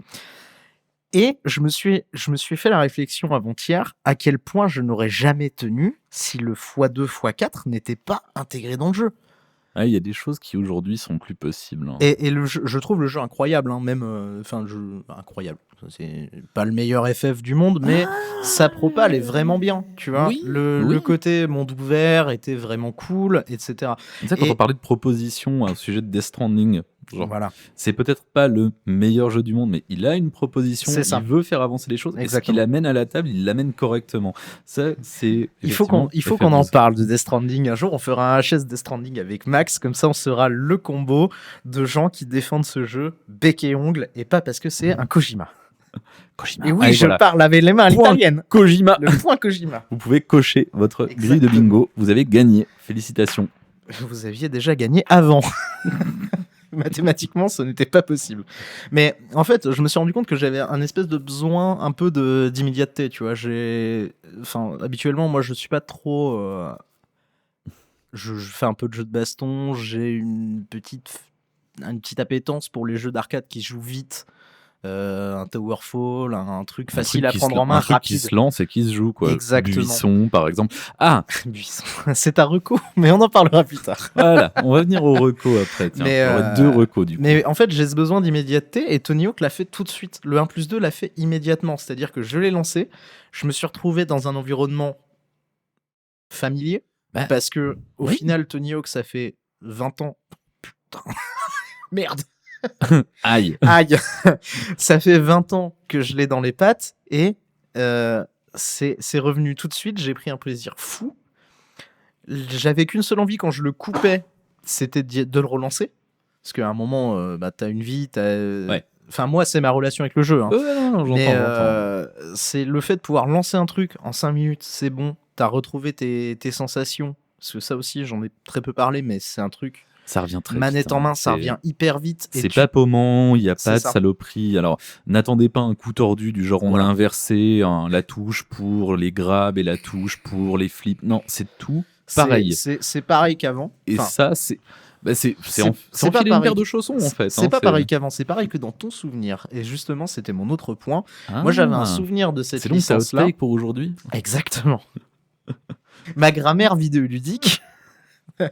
Et je me suis fait la réflexion avant-hier à quel point je n'aurais jamais tenu si le x2, x4 n'était pas intégré dans le jeu. Il y a des choses qui aujourd'hui sont plus possibles. Et je trouve le jeu incroyable, même, incroyable. C'est pas le meilleur FF du monde, mais sa propale est vraiment bien, tu vois. Le côté monde ouvert était vraiment cool, etc. C'est ça, quand on parlait de proposition au sujet de Death Stranding, voilà. C'est peut-être pas le meilleur jeu du monde, mais il a une proposition, il veut faire avancer les choses, et ce qu'il amène à la table, il l'amène correctement. Ça, il faut qu'on en parle de Death Stranding. Un jour, on fera un HS Death Stranding avec Max, comme ça on sera le combo de gens qui défendent ce jeu bec et ongle, et pas parce que c'est un Kojima. Et oui, je parle avec les mains à l'italienne. Kojima. Le point Kojima. Vous pouvez cocher votre grille de bingo. Vous avez gagné. Félicitations. Vous aviez déjà gagné avant. Mathématiquement, ce n'était pas possible. Mais en fait, je me suis rendu compte que j'avais un espèce de besoin un peu d'immédiateté, tu vois. Habituellement, moi, je suis pas trop. Je fais un peu de jeux de baston. J'ai une petite appétence pour les jeux d'arcade qui se jouent vite. Un Towerfall, un truc facile à prendre en main, un truc rapide. qui se lance et qui se joue, quoi. Exactement. Buisson, par exemple. Ah, Buisson. C'est ta reco, mais on en parlera plus tard. voilà, on va venir au reco après. Tiens, Mais, il y aurait 2 recos du coup. Mais en fait, j'ai ce besoin d'immédiateté et Tony Hawk l'a fait tout de suite. Le 1+2 l'a fait immédiatement. C'est-à-dire que je l'ai lancé, je me suis retrouvé dans un environnement familier Bah, parce que au oui. final, Tony Hawk, ça fait 20 ans. Putain. Merde. Aïe. Aïe. Ça fait 20 ans que je l'ai dans les pattes et c'est revenu tout de suite. J'ai pris un plaisir fou. J'avais qu'une seule envie quand je le coupais, c'était de le relancer. Parce qu'à un moment, t'as une vie, Ouais. Enfin, moi, c'est ma relation avec le jeu. Hein. Non, Mais j'entends. c'est le fait de pouvoir lancer un truc en 5 minutes, c'est bon. T'as retrouvé tes sensations. Parce que ça aussi, j'en ai très peu parlé, mais c'est un truc. Ça revient très Manette vite. en main, ça revient hyper vite. C'est pas paumant, il n'y a C'est pas de ça. saloperie. Alors, n'attendez pas un coup tordu du genre on Voilà. a inversé la touche pour les grabs et la touche pour les flips. Non, c'est tout pareil. C'est pareil qu'avant. Et Enfin, ça, c'est c'est enfiler pas une pareil. paire de chaussons, en fait. C'est pas pareil qu'avant, c'est pareil que dans ton souvenir. Et justement, c'était mon autre point. Moi, j'avais un souvenir de cette C'est donc ça licence-là. outtake pour aujourd'hui. Exactement. Ma grammaire vidéoludique.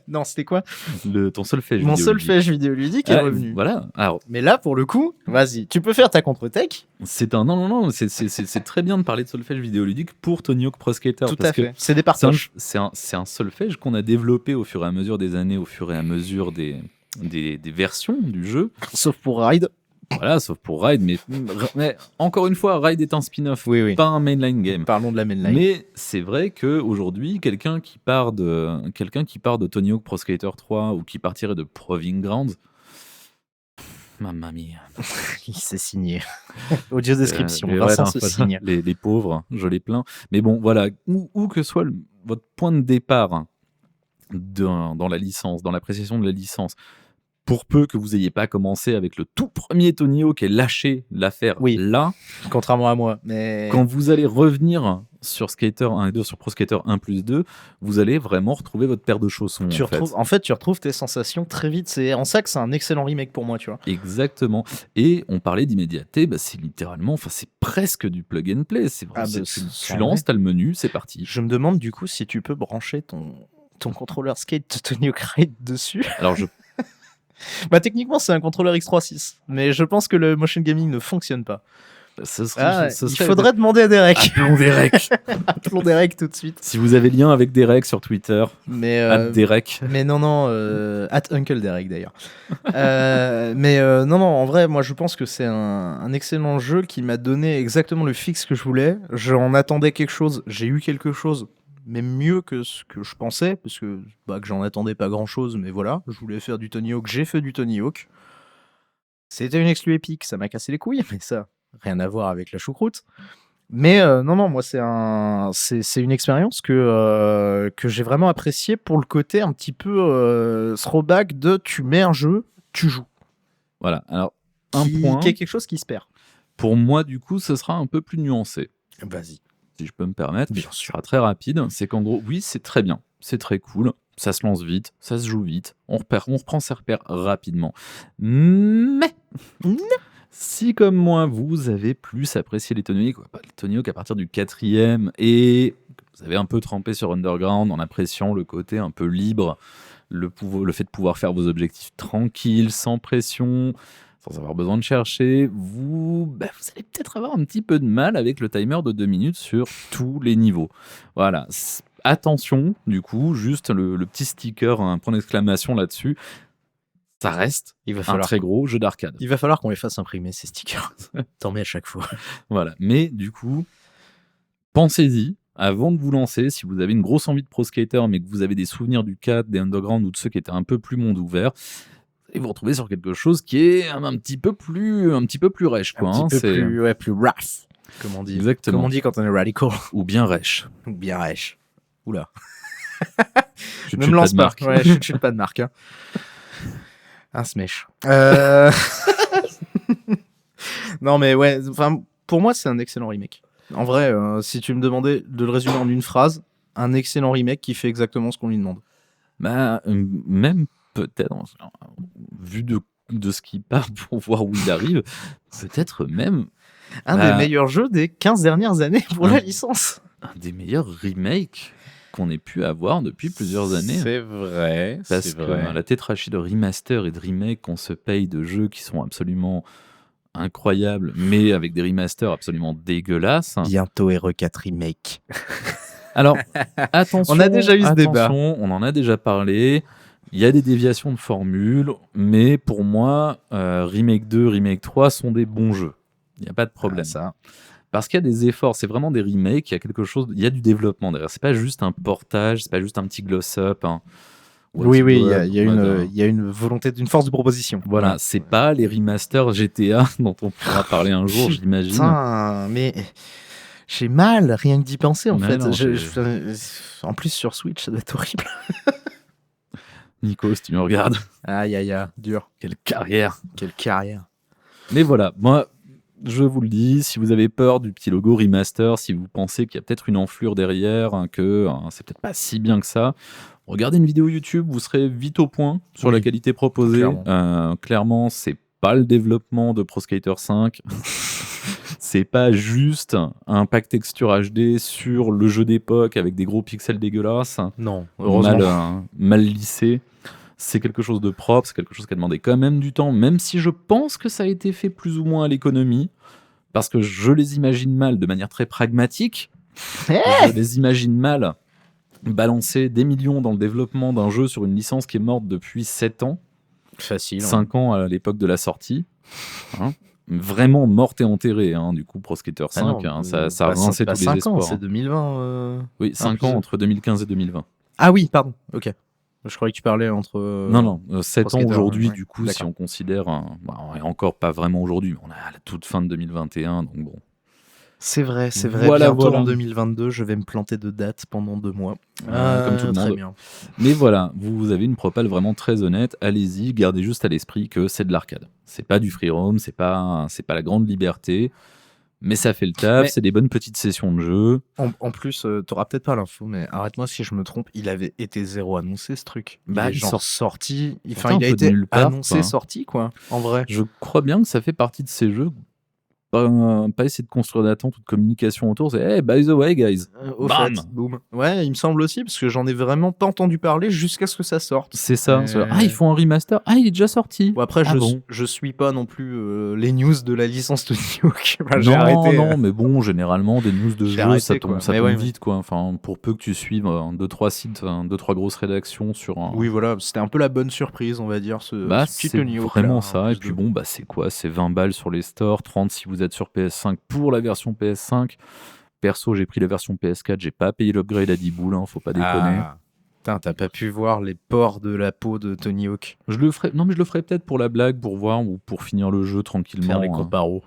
Non, c'était quoi? Ton solfège Mon vidéoludique. solfège vidéoludique est revenu. Voilà. Alors, Mais là, pour le coup, vas-y, tu peux faire ta contre-tech. non, c'est très bien de parler de solfège vidéoludique pour Tony Hawk Pro Skater. Tout parce à fait. que C'est des partages. c'est un solfège qu'on a développé au fur et à mesure des années, au fur et à mesure des versions du jeu. Sauf pour Ride. Voilà, sauf pour Ride, mais encore une fois, Ride est un spin-off, Oui. pas un mainline game. Parlons de la mainline. Mais c'est vrai qu'aujourd'hui, quelqu'un qui part de Tony Hawk Pro Skater 3 ou qui partirait de Proving Grounds, mamma mia. Il s'est signé. Audio description. Et Vincent voilà, se voilà, signe. les pauvres, je les plains. Mais bon, voilà, où que soit votre point de départ dans la licence, dans l'appréciation de la licence, pour peu que vous n'ayez pas commencé avec le tout premier Tony Hawk et lâché l'affaire là, Contrairement à moi. Mais quand vous allez revenir sur Skater 1 et 2, sur Pro Skater 1+2, vous allez vraiment retrouver votre paire de chaussons. tu retrouves tes sensations très vite. C'est en ça que c'est un excellent remake pour moi, tu vois. Exactement. Et on parlait d'immédiateté, c'est littéralement, c'est presque du plug and play. C'est vrai, tu lances, t'as le menu, c'est parti. Je me demande du coup si tu peux brancher ton contrôleur skate de Tony Hawk Ride dessus. Alors Bah techniquement c'est un contrôleur X36, mais je pense que le motion gaming ne fonctionne pas. Il faudrait demander à Derek. Appelons Derek. Appelons Derek tout de suite. Si vous avez lien avec Derek sur Twitter, Derek. Mais non, @Uncle Derek d'ailleurs. Non, en vrai, moi je pense que c'est un excellent jeu qui m'a donné exactement le fixe que je voulais. J'en attendais quelque chose, j'ai eu quelque chose, mais mieux que ce que je pensais, parce que j'en attendais pas grand chose, mais voilà, je voulais faire du Tony Hawk, j'ai fait du Tony Hawk. C'était une exclu épique, ça m'a cassé les couilles, mais ça, rien à voir avec la choucroute. Mais non, moi c'est une expérience que j'ai vraiment appréciée pour le côté un petit peu throwback de tu mets un jeu, tu joues. Voilà, alors qui est quelque chose qui se perd. Pour moi, du coup, ce sera un peu plus nuancé. Vas-y. Si je peux me permettre, bien sûr. sûr. Ce sera très rapide. C'est qu'en gros, oui, c'est très bien, c'est très cool, ça se lance vite, ça se joue vite, on reprend ses repères rapidement. Mais si comme moi, vous avez plus apprécié les Tony Hawk à partir du 4e et vous avez un peu trempé sur Underground en appréciant le côté un peu libre, le fait de pouvoir faire vos objectifs tranquilles, sans pression, sans avoir besoin de chercher, vous allez peut-être avoir un petit peu de mal avec le timer de 2 minutes sur tous les niveaux. Voilà. Attention, du coup, juste le petit sticker, un point d'exclamation là-dessus. Ça reste un très gros jeu d'arcade. Il va falloir qu'on les fasse imprimer, ces stickers. T'en mets à chaque fois. Voilà. Mais du coup, pensez-y avant de vous lancer. Si vous avez une grosse envie de Pro Skater, mais que vous avez des souvenirs du 4, des Underground ou de ceux qui étaient un peu plus monde ouvert, et vous retrouvez sur quelque chose qui est un petit peu plus rêche, quoi. Un petit peu plus rough, comme on dit. Exactement. Comme on dit quand on est radical. Ou bien rêche. Ou bien rêche. Oula. Je ne me lance pas. Ouais, je ne chute pas de marque. Hein. Un smash. Non, mais ouais, enfin, pour moi, c'est un excellent remake. En vrai, si tu me demandais de le résumer en une phrase, un excellent remake qui fait exactement ce qu'on lui demande. Bah, même peut-être, vu de ce qu'il part pour voir où il arrive, peut-être même Un des meilleurs jeux des 15 dernières années pour la licence. un des meilleurs remakes qu'on ait pu avoir depuis plusieurs années. C'est vrai, Parce que la tétrachie de remaster et de remake qu'on se paye de jeux qui sont absolument incroyables, mais avec des remasters absolument dégueulasses. Bientôt RE4 Remake. Alors, attention, On a déjà eu ce débat. On en a déjà parlé. Il y a des déviations de formule, mais pour moi, Remake 2, Remake 3 sont des bons jeux. Il n'y a pas de problème. Ça. Parce qu'il y a des efforts, c'est vraiment des remakes, il y a quelque chose, il y a du développement derrière. C'est pas juste un portage, c'est pas juste un petit gloss-up. Oui, il y a une volonté d'une force de proposition. Voilà, c'est pas les remasters GTA dont on pourra parler un jour, j'imagine. Putain, mais j'ai mal rien que d'y penser en Mais fait. non, En plus sur Switch, ça doit être horrible. Nico, si tu me regardes, Aïe aïe aïe, dur. quelle carrière. Quelle carrière. Mais voilà, moi, je vous le dis, si vous avez peur du petit logo remaster, si vous pensez qu'il y a peut-être une enflure derrière, que c'est peut-être pas si bien que ça, regardez une vidéo YouTube, vous serez vite au point sur la qualité proposée. Clairement, c'est pas le développement de Pro Skater 5. C'est pas juste un pack texture HD sur le jeu d'époque avec des gros pixels dégueulasses. Non, heureusement. Mal lissé. C'est quelque chose de propre, c'est quelque chose qui a demandé quand même du temps, même si je pense que ça a été fait plus ou moins à l'économie, parce que je les imagine mal de manière très pragmatique. Je les imagine mal balancer des millions dans le développement d'un jeu sur une licence qui est morte depuis 7 ans. Facile. 5 ans à l'époque de la sortie. Vraiment morte et enterrée, du coup, Pro Skater 5. Ça a rincé tous les 5 espoirs. ans, c'est 2020. Oui, 5 ans entre 2015 et 2020. Ah oui, pardon, ok. Je croyais que tu parlais entre... Non, 7 ans aujourd'hui, ouais. du coup, si on considère... et encore pas vraiment aujourd'hui, mais on est à la toute fin de 2021, donc bon. C'est vrai. Voilà, bientôt en 2022, je vais me planter de date pendant 2 mois. Comme tout le monde. Très bien. Mais voilà, vous avez une propale vraiment très honnête. Allez-y, gardez juste à l'esprit que c'est de l'arcade. C'est pas du free roam, c'est pas la grande liberté. Mais ça fait le taf, c'est des bonnes petites sessions de jeu. En plus, t'auras peut-être pas l'info, mais arrête-moi si je me trompe, il avait été zéro annoncé ce truc. Il est genre sorti, il a été annoncé, sorti quoi, en vrai. Je crois bien que ça fait partie de ces jeux. Pas essayer de construire d'attente ou de communication autour, c'est hey, by the way, guys. Bam, boum. Ouais, il me semble aussi, parce que j'en ai vraiment pas entendu parler jusqu'à ce que ça sorte. C'est ça. Ils font un remaster. Il est déjà sorti. Bon, après, je suis pas non plus les news de la licence Tony Hawk. J'ai arrêté. Non, mais bon, généralement, des news de jeux, ça tombe vite, quoi. Enfin, pour peu que tu suives 2-3 sites, 2-3 grosses rédactions sur un. Oui, voilà, c'était un peu la bonne surprise, on va dire, ce petit Tony Hawk. C'est vraiment ça. Et puis bon, c'est quoi? C'est 20 balles sur les stores, 30 si vous êtes sur PS5 pour la version PS5. Perso, j'ai pris la version PS4, j'ai pas payé l'upgrade à 10 boules, faut pas déconner. Putain, t'as pas pu voir les pores de la peau de Tony Hawk. Je le ferai peut-être pour la blague, pour voir ou pour finir le jeu tranquillement. Faire les comparos.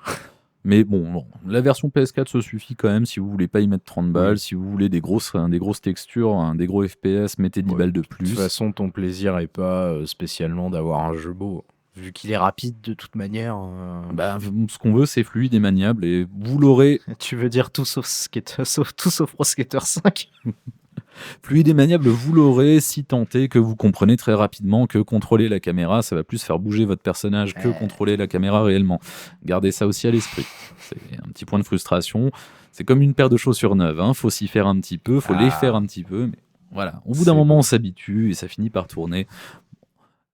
Mais bon, la version PS4 se suffit quand même si vous voulez pas y mettre 30 balles, si vous voulez des grosses textures, des gros FPS, mettez 10 balles de plus. De toute façon, ton plaisir est pas spécialement d'avoir un jeu beau. Vu qu'il est rapide de toute manière. Ce qu'on veut, c'est fluide et maniable, et vous l'aurez. Tu veux dire tout sauf Pro Skater 5. Fluide et maniable, vous l'aurez si tant est que vous comprenez très rapidement que contrôler la caméra, ça va plus faire bouger votre personnage que contrôler la caméra réellement. Gardez ça aussi à l'esprit. C'est un petit point de frustration. C'est comme une paire de chaussures neuves. Faut s'y faire un petit peu, faut les faire un petit peu. Mais voilà, au bout d'un moment, on s'habitue et ça finit par tourner.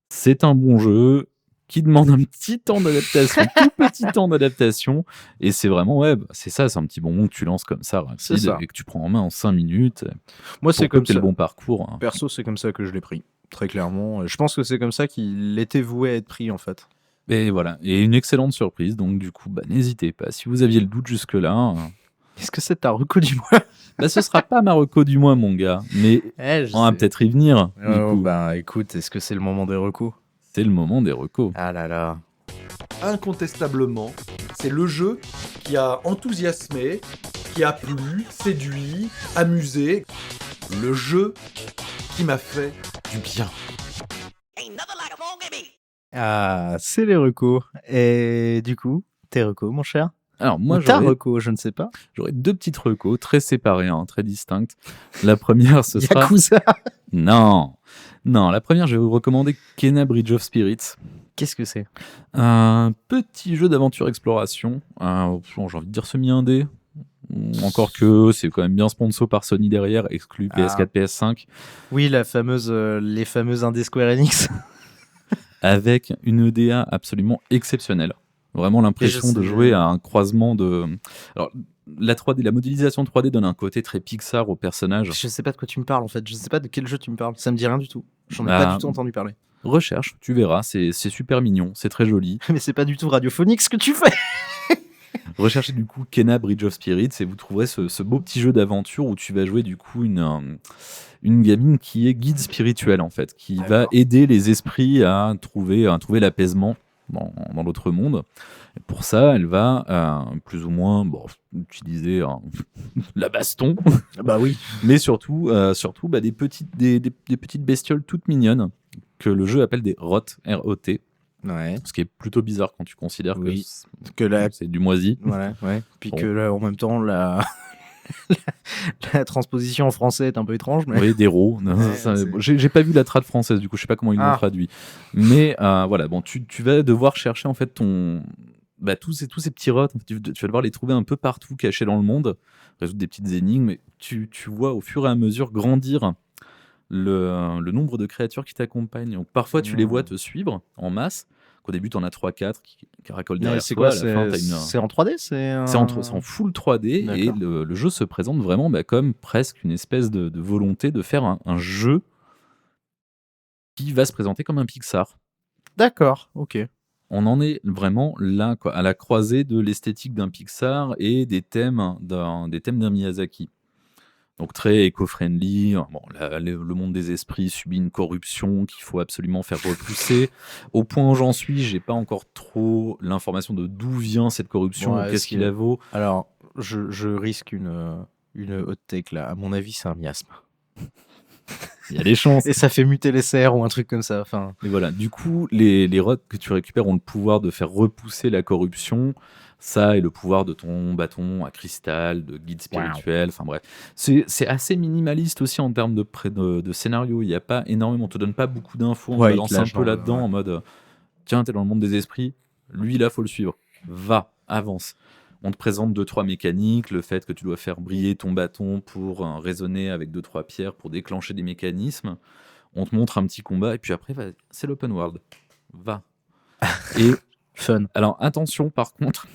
C'est un bon jeu qui demande un petit temps d'adaptation, tout petit temps d'adaptation, et c'est vraiment, c'est ça, c'est un petit bonbon que tu lances comme ça, rapide, et que tu prends en main en 5 minutes. Moi, c'est comme ça. Le bon parcours. Perso, c'est comme ça que je l'ai pris, très clairement. Je pense que c'est comme ça qu'il était voué à être pris, en fait. Et voilà, et une excellente surprise, donc du coup, n'hésitez pas. Si vous aviez le doute jusque-là... Est-ce que c'est ta reco du mois? Ce sera pas ma reco du mois, mon gars, mais on va peut-être y venir. Écoute, est-ce que c'est le moment des recos? C'est le moment des recos. Ah là là. Incontestablement, c'est le jeu qui a enthousiasmé, qui a plu, séduit, amusé. Le jeu qui m'a fait du bien. Ah, c'est les recos. Et du coup, tes recos, mon cher? Alors moi, Ou ta j'aurais reco, je ne sais pas. 2 petites recos très séparées, hein, très distinctes. La première, ce sera... Yakuza. Non, non, la première, je vais vous recommander Kena Bridge of Spirits. Qu'est-ce que c'est? Un petit jeu d'aventure exploration, j'ai envie de dire semi-indé. Encore que c'est quand même bien sponsor par Sony derrière, exclu PS4, PS5, Oui, les fameuses indés Square Enix. avec une EDA absolument exceptionnelle. Vraiment l'impression de sais- jouer à un croisement de... Alors, la 3D, la modélisation 3D donne un côté très Pixar au personnage. Je sais pas de quoi tu me parles en fait. Je sais pas de quel jeu tu me parles. Ça me dit rien du tout. J'en ai Ah. pas du tout entendu parler. Recherche, tu verras, c'est super mignon, c'est très joli. Mais c'est pas du tout radiophonique ce que tu fais. Recherchez du coup Kena Bridge of Spirits et vous trouverez ce beau petit jeu d'aventure où tu vas jouer du coup une gamine qui est guide spirituel en fait, qui va D'accord. aider les esprits à trouver l'apaisement dans l'autre monde. Et pour ça, elle va plus ou moins utiliser la baston, Bah oui. mais surtout des petites bestioles toutes mignonnes que le jeu appelle des ROT, R-O-T, Ouais. ce qui est plutôt bizarre quand tu considères Oui. que Que la. c'est du moisi. Voilà, ouais. Puis Bon. que là, en même temps, la transposition en français est un peu étrange, mais. Oui, des rots. Ouais, J'ai pas vu la trad française, du coup, je sais pas comment ils l'ont Ah. traduit. Mais voilà, bon, tu vas devoir chercher en fait tous ces petits rots. Tu vas devoir les trouver un peu partout, cachés dans le monde, résoudre des petites énigmes. Et tu vois au fur et à mesure grandir le nombre de créatures qui t'accompagnent. Donc, parfois, tu les vois te suivre en masse. Qu'au début, tu en as 3-4 qui racolent derrière c'est toi. quoi? À la fin, t'as C'est en 3D? C'est en full 3D et D'accord. le jeu se présente vraiment comme presque une espèce de volonté de faire un jeu qui va se présenter comme un Pixar. D'accord, ok. On en est vraiment là, quoi, à la croisée de l'esthétique d'un Pixar et des thèmes d'un Miyazaki. Donc très éco-friendly. Bon, le monde des esprits subit une corruption qu'il faut absolument faire repousser. Au point où j'en suis, j'ai pas encore trop l'information de d'où vient cette corruption, Ouais, ou qu'est-ce qui la vaut. Alors, je risque une hot take là. À mon avis, c'est un miasme. Il y a des chances. Et ça fait muter les cerfs ou un truc comme ça. Enfin, Et voilà, du coup, les rots que tu récupères ont le pouvoir de faire repousser la corruption. Ça et le pouvoir de ton bâton à cristal, de guide spirituel, enfin bref. C'est assez minimaliste aussi en termes de scénario. Il n'y a pas énormément, on te donne pas beaucoup d'infos, on Ouais, te il lance te un lâche peu dans le- là-dedans ouais. en mode tiens, t'es dans le monde des esprits, lui là, faut le suivre. Va, avance. On te présente 2-3 mécaniques, le fait que tu dois faire briller ton bâton pour résonner avec 2-3 pierres pour déclencher des mécanismes. On te montre un petit combat et puis après, c'est l'open world. Va. Et fun. alors attention, par contre,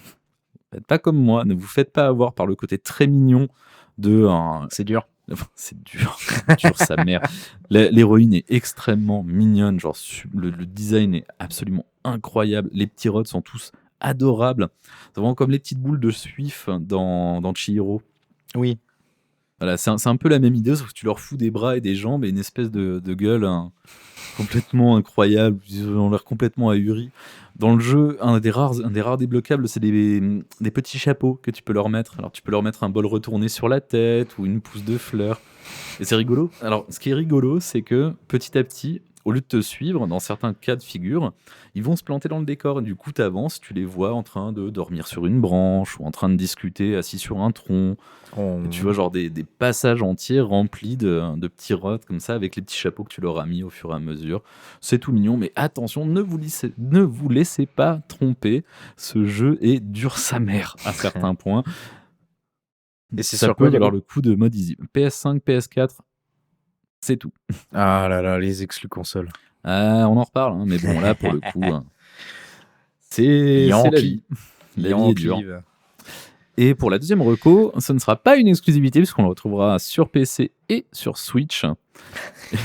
faites pas comme moi, ne vous faites pas avoir par le côté très mignon de C'est dur. c'est dur, dur sa mère. L'héroïne est extrêmement mignonne, genre le design est absolument incroyable. Les petits rods sont tous adorables. C'est vraiment comme les petites boules de suif dans Chihiro. Oui. Voilà, c'est un peu la même idée, sauf que tu leur fous des bras et des jambes et une espèce de gueule complètement incroyable. Ils ont l'air complètement ahuris. Dans le jeu, un des rares débloquables, c'est des petits chapeaux que tu peux leur mettre. Alors tu peux leur mettre un bol retourné sur la tête ou une pousse de fleurs. Et c'est rigolo. Alors ce qui est rigolo, c'est que petit à petit, au lieu de te suivre, dans certains cas de figure, ils vont se planter dans le décor. Et du coup, tu avances, tu les vois en train de dormir sur une branche ou en train de discuter assis sur un tronc. Et tu vois genre des passages entiers remplis de petits rots comme ça avec les petits chapeaux que tu leur as mis au fur et à mesure. C'est tout mignon, mais attention, ne vous laissez pas tromper. Ce jeu est dur sa mère à certains points. Et c'est ça sur peut quoi, du valoir coup le coup de mode easy. PS5, PS4, c'est tout. Ah là là, les exclus consoles. On en reparle, hein, mais bon là pour le coup, c'est la vie. La vie est dure. Et pour la deuxième reco, ce ne sera pas une exclusivité puisqu'on le retrouvera sur PC et sur Switch.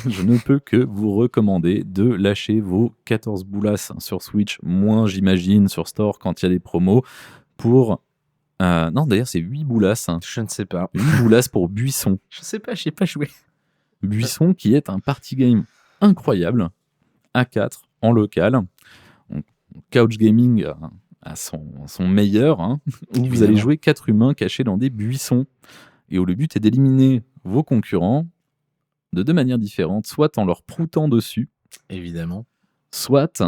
Je ne peux que vous recommander de lâcher vos 14 boulasses sur Switch, moins j'imagine sur Store quand il y a des promos, pour... non d'ailleurs c'est 8 boulasses. Je ne sais pas. 8 boulasses pour Buisson. Je sais pas, j'ai pas joué. Buisson qui est un party game incroyable, à 4, en local. Donc, couch gaming à son meilleur. Hein. Vous allez jouer 4 humains cachés dans des buissons. Et où le but est d'éliminer vos concurrents de 2 manières différentes, soit en leur proutant dessus, Évidemment. soit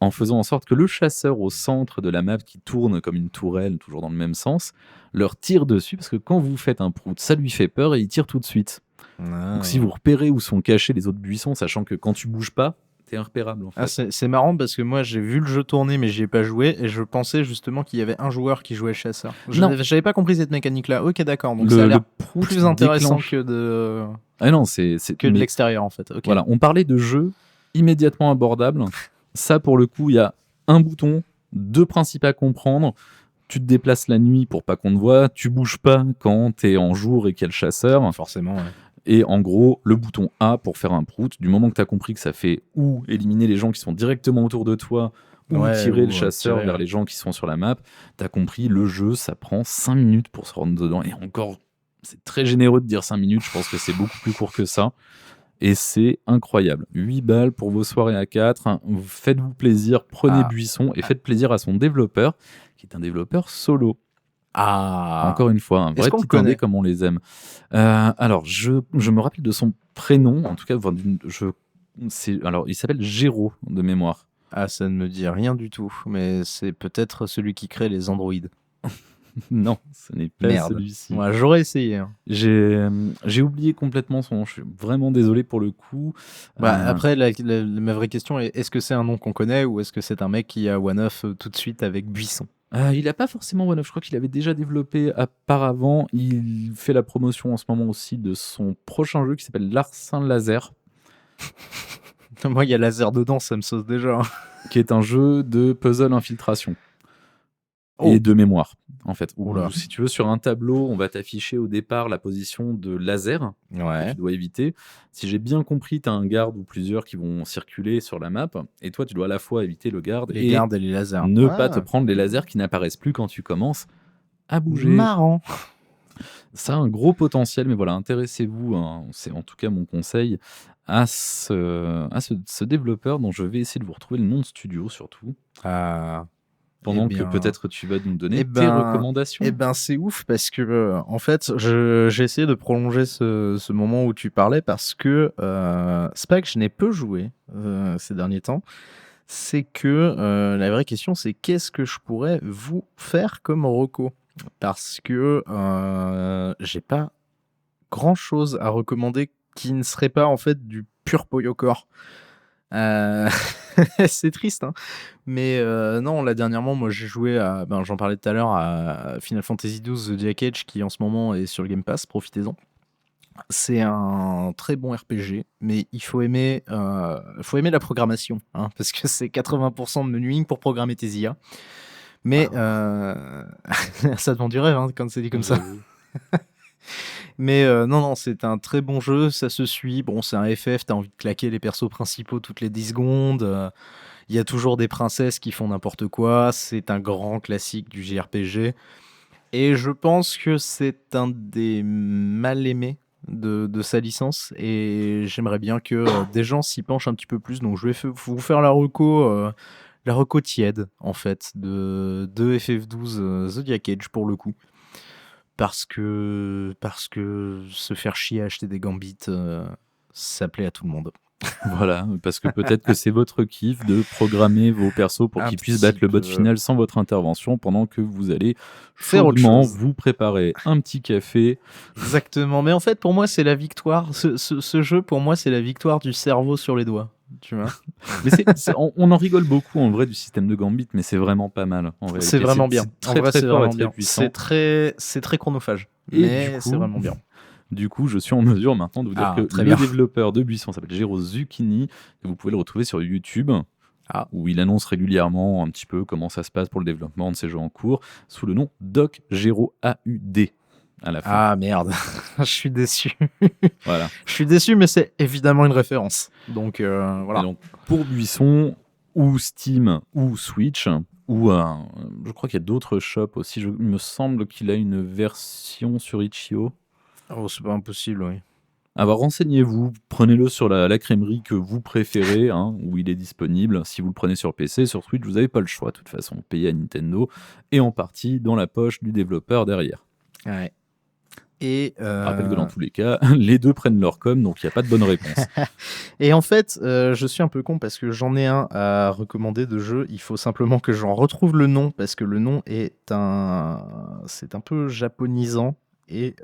en faisant en sorte que le chasseur au centre de la map qui tourne comme une tourelle, toujours dans le même sens, leur tire dessus, parce que quand vous faites un prout, ça lui fait peur et il tire tout de suite. Ah, Donc si vous repérez où sont cachés les autres buissons, sachant que quand tu bouges pas, t'es irrépérable en fait. Ah, c'est marrant parce que moi j'ai vu le jeu tourner mais j'y ai pas joué et je pensais justement qu'il y avait un joueur qui jouait chasseur. Non. J'avais pas compris cette mécanique là. Ok, d'accord. Donc ça a le l'air prout plus intéressant déclenche- que de Ah non, c'est que de mais l'extérieur en fait. Ok. voilà, on parlait de jeux immédiatement abordables. Ça, pour le coup, il y a un bouton, deux principes à comprendre. Tu te déplaces la nuit pour pas qu'on te voie. Tu bouges pas quand t'es en jour et qu'il y a le chasseur. Forcément. Ouais. Et en gros, le bouton A pour faire un prout. Du moment que t'as compris que ça fait ou éliminer les gens qui sont directement autour de toi, ou Ouais, tirer ou, le chasseur tirer, vers ouais. les gens qui sont sur la map, t'as compris, le jeu, ça prend 5 minutes pour se rendre dedans. Et encore, c'est très généreux de dire 5 minutes. Je pense que c'est beaucoup plus court que ça. Et c'est incroyable. 8 balles pour vos soirées à 4. Hein. Faites-vous plaisir, prenez Ah. Buisson et faites plaisir à son développeur, qui est un développeur solo. Ah. Encore une fois, un Est-ce vrai qu'on le petit indé connaît comme on les aime. Alors, je me rappelle de son prénom, en tout cas, alors, il s'appelle Géraud de mémoire. Ah, ça ne me dit rien du tout. Mais c'est peut-être celui qui crée les androïdes. Non, ce n'est pas Merde. celui-ci. Ouais, j'aurais essayé. Hein. J'ai oublié complètement son nom, je suis vraiment désolé pour le coup. Bah, Euh, après, ma vraie question est est-ce que c'est un nom qu'on connaît ou est-ce que c'est un mec qui a one-off tout de suite avec Buisson? Il n'a pas forcément one-off, je crois qu'il avait déjà développé auparavant. Il fait la promotion en ce moment aussi de son prochain jeu qui s'appelle Larcin Laser, Moi, il y a laser dedans, ça me sauce déjà. qui est un jeu de puzzle infiltration. Oh. Et de mémoire, en fait. Où, Oula. si tu veux, sur un tableau, on va t'afficher au départ la position de laser que Ouais. tu dois éviter. Si j'ai bien compris, tu as un garde ou plusieurs qui vont circuler sur la map, et toi, tu dois à la fois éviter le garde Les et gardes et les lasers. ne pas te prendre les lasers qui n'apparaissent plus quand tu commences à bouger. Marrant. Ça a un gros potentiel, mais voilà, intéressez-vous, hein, c'est en tout cas mon conseil, à ce développeur dont je vais essayer de vous retrouver le nom de studio surtout, pendant Eh bien, que peut-être tu vas nous donner eh tes ben, recommandations. Eh ben, c'est ouf parce que, en fait, j'ai essayé de prolonger ce moment où tu parlais parce que c'est pas que je n'ai peu joué ces derniers temps, c'est que la vraie question, c'est qu'est-ce que je pourrais vous faire comme reco? Parce que j'ai pas grand-chose à recommander qui ne serait pas en fait du pur Poyocore. C'est triste, hein. Mais non, là dernièrement, moi j'ai joué à, j'en parlais tout à l'heure, à Final Fantasy XII Zodiac Age qui en ce moment est sur le Game Pass, profitez-en. C'est un très bon RPG, mais il faut aimer la programmation, hein, parce que c'est 80% de menuing pour programmer tes IA. Mais ça te vend du rêve hein, quand c'est dit comme ça. Mais non, c'est un très bon jeu, ça se suit. Bon, c'est un FF, t'as envie de claquer les persos principaux toutes les 10 secondes. Il y a toujours des princesses qui font n'importe quoi. C'est un grand classique du JRPG. Et je pense que c'est un des mal aimés de sa licence. Et j'aimerais bien que des gens s'y penchent un petit peu plus. Donc je vais vous faire la reco tiède, en fait, de FF12 Zodiac Age pour le coup. Parce que se faire chier à acheter des gambits, ça plaît à tout le monde. Voilà, parce que peut-être que c'est votre kiff de programmer vos persos pour Un qu'ils puissent petit battre le boss peu. final sans votre intervention pendant que vous allez Faire autre chaudement chose. vous préparer un petit café. Exactement. Mais en fait, pour moi, c'est la victoire. Ce jeu, pour moi, c'est la victoire du cerveau sur les doigts. Tu vois. Mais on en rigole beaucoup en vrai du système de Gambit, mais c'est vraiment pas mal. En réalité. C'est vraiment bien. C'est très, en vrai, très c'est fort et vraiment très bien. puissant. C'est très chronophage. Et mais du coup, c'est vraiment bien. Du coup, je suis en mesure maintenant de vous dire que très le bien. développeur de Buisson s'appelle Gero Zucchini, et vous pouvez le retrouver sur YouTube, où il annonce régulièrement un petit peu comment ça se passe pour le développement de ses jeux en cours, sous le nom Doc Gero AUD à la fin. Ah merde, je suis déçu. Voilà. Je suis déçu, mais c'est évidemment une référence. Donc voilà. Et donc, pour Buisson, ou Steam, ou Switch, ou je crois qu'il y a d'autres shops aussi. Il me semble qu'il a une version sur Itch.io. Oh, c'est pas impossible, oui. Alors renseignez-vous, prenez-le sur la crèmerie que vous préférez, hein, où il est disponible. Si vous le prenez sur PC, sur Switch, vous n'avez pas le choix. De toute façon, payé à Nintendo et en partie dans la poche du développeur derrière. Ouais. Et, Je rappelle que dans tous les cas, les deux prennent leur com, donc il n'y a pas de bonne réponse. et en fait, je suis un peu con parce que j'en ai un à recommander de jeu. Il faut simplement que j'en retrouve le nom parce que le nom c'est un peu japonisant et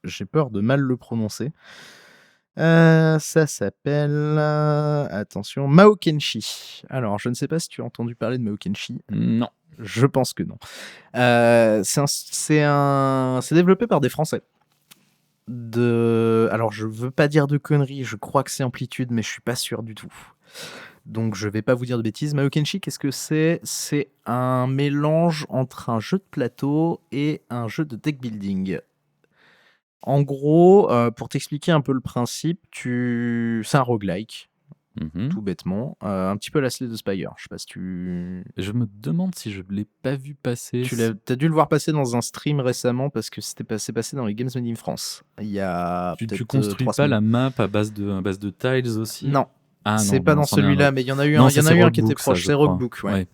j'ai peur de mal le prononcer. Ça s'appelle, attention, Mao Kenshi. Alors, je ne sais pas si tu as entendu parler de Mao Kenshi. Non. Je pense que non. C'est développé par des Français. Alors, je veux pas dire de conneries, je crois que c'est Amplitude, mais je suis pas sûr du tout. Donc, je vais pas vous dire de bêtises. Mao Kenshi, qu'est-ce que c'est ? C'est un mélange entre un jeu de plateau et un jeu de deck building. En gros, pour t'expliquer un peu le principe, c'est un roguelike, tout bêtement, un petit peu à la Slay the Spire. Je sais pas si Je me demande si je ne l'ai pas vu passer. t'as dû le voir passer dans un stream récemment parce que c'est passé dans les Games Made in France. Il y a Tu peut-être construis 3 pas semaines. la map à base de tiles aussi? Non, Ah c'est non, pas non, dans c'en est un celui-là, autre. mais il y en a eu Non, un, il y en ça, a c'est eu un qui était Roguebook, ça, proche. je C'est crois. Roguebook, ouais. Ouais.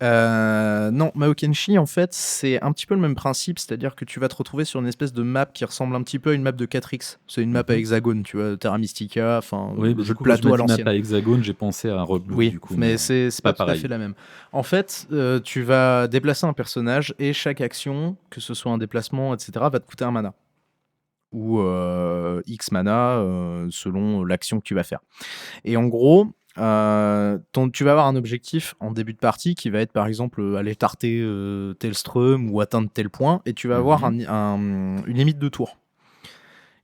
Non, Mao Kenshi, en fait, c'est un petit peu le même principe, c'est-à-dire que tu vas te retrouver sur une espèce de map qui ressemble un petit peu à une map de 4X. C'est une map à hexagone, tu vois, Terra Mystica, enfin, Oui, le jeu du de coup, quand plateau à je me dis l'ancienne. map à hexagone, j'ai pensé à Roguebook, Oui, du coup. mais c'est pas tout à pareil. fait la même. En fait, tu vas déplacer un personnage et chaque action, que ce soit un déplacement, etc., va te coûter un mana. Ou X mana selon l'action que tu vas faire. Et en gros, tu vas avoir un objectif en début de partie qui va être par exemple aller tarter tel strum ou atteindre tel point, et tu vas avoir une limite de tour.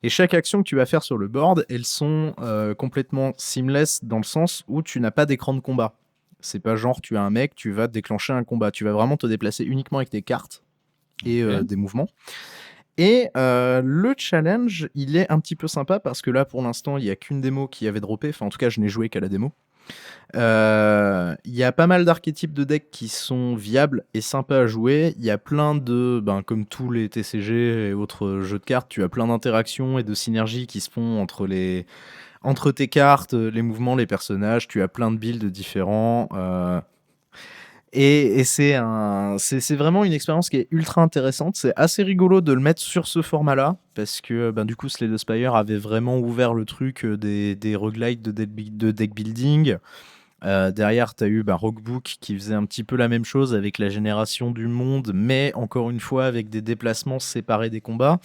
Et chaque action que tu vas faire sur le board, elles sont complètement seamless dans le sens où tu n'as pas d'écran de combat. C'est pas genre tu as un mec, tu vas déclencher un combat. Tu vas vraiment te déplacer uniquement avec tes cartes et des mouvements. Et le challenge, il est un petit peu sympa parce que là, pour l'instant, il n'y a qu'une démo qui avait droppé. Enfin, en tout cas, je n'ai joué qu'à la démo. Il y a pas mal d'archétypes de decks qui sont viables et sympas à jouer. Il y a plein de, comme tous les TCG et autres jeux de cartes, tu as plein d'interactions et de synergies qui se font entre tes cartes, les mouvements, les personnages. Tu as plein de builds différents. Et c'est vraiment une expérience qui est ultra intéressante. C'est assez rigolo de le mettre sur ce format-là, parce que du coup, Slay the Spire avait vraiment ouvert le truc des roguelites de deck building. Derrière, tu as eu Roguebook qui faisait un petit peu la même chose avec la génération du monde, mais encore une fois avec des déplacements séparés des combats.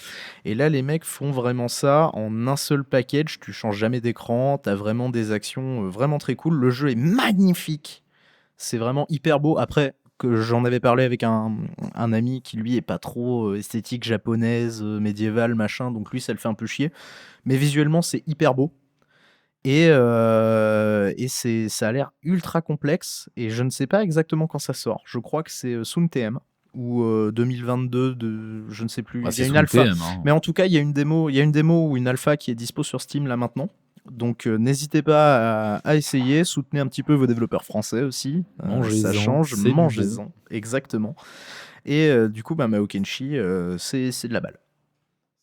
Et là, les mecs font vraiment ça en un seul package. Tu changes jamais d'écran, tu as vraiment des actions vraiment très cool. Le jeu est magnifique. C'est vraiment hyper beau. Après, que j'en avais parlé avec un ami qui, lui, est pas trop esthétique japonaise, médiévale, machin. Donc lui, ça le fait un peu chier. Mais visuellement, c'est hyper beau. Et ça a l'air ultra complexe. Et je ne sais pas exactement quand ça sort. Je crois que c'est Soon TM ou 2022, je ne sais plus. Il y a une alpha. TM, hein. Mais en tout cas, il y a une démo ou une alpha qui est dispo sur Steam là maintenant. Donc n'hésitez pas à essayer, soutenez un petit peu vos développeurs français aussi. Ça change, mangez-en. Exactement. Et du coup, Mao Kenshi, c'est de la balle.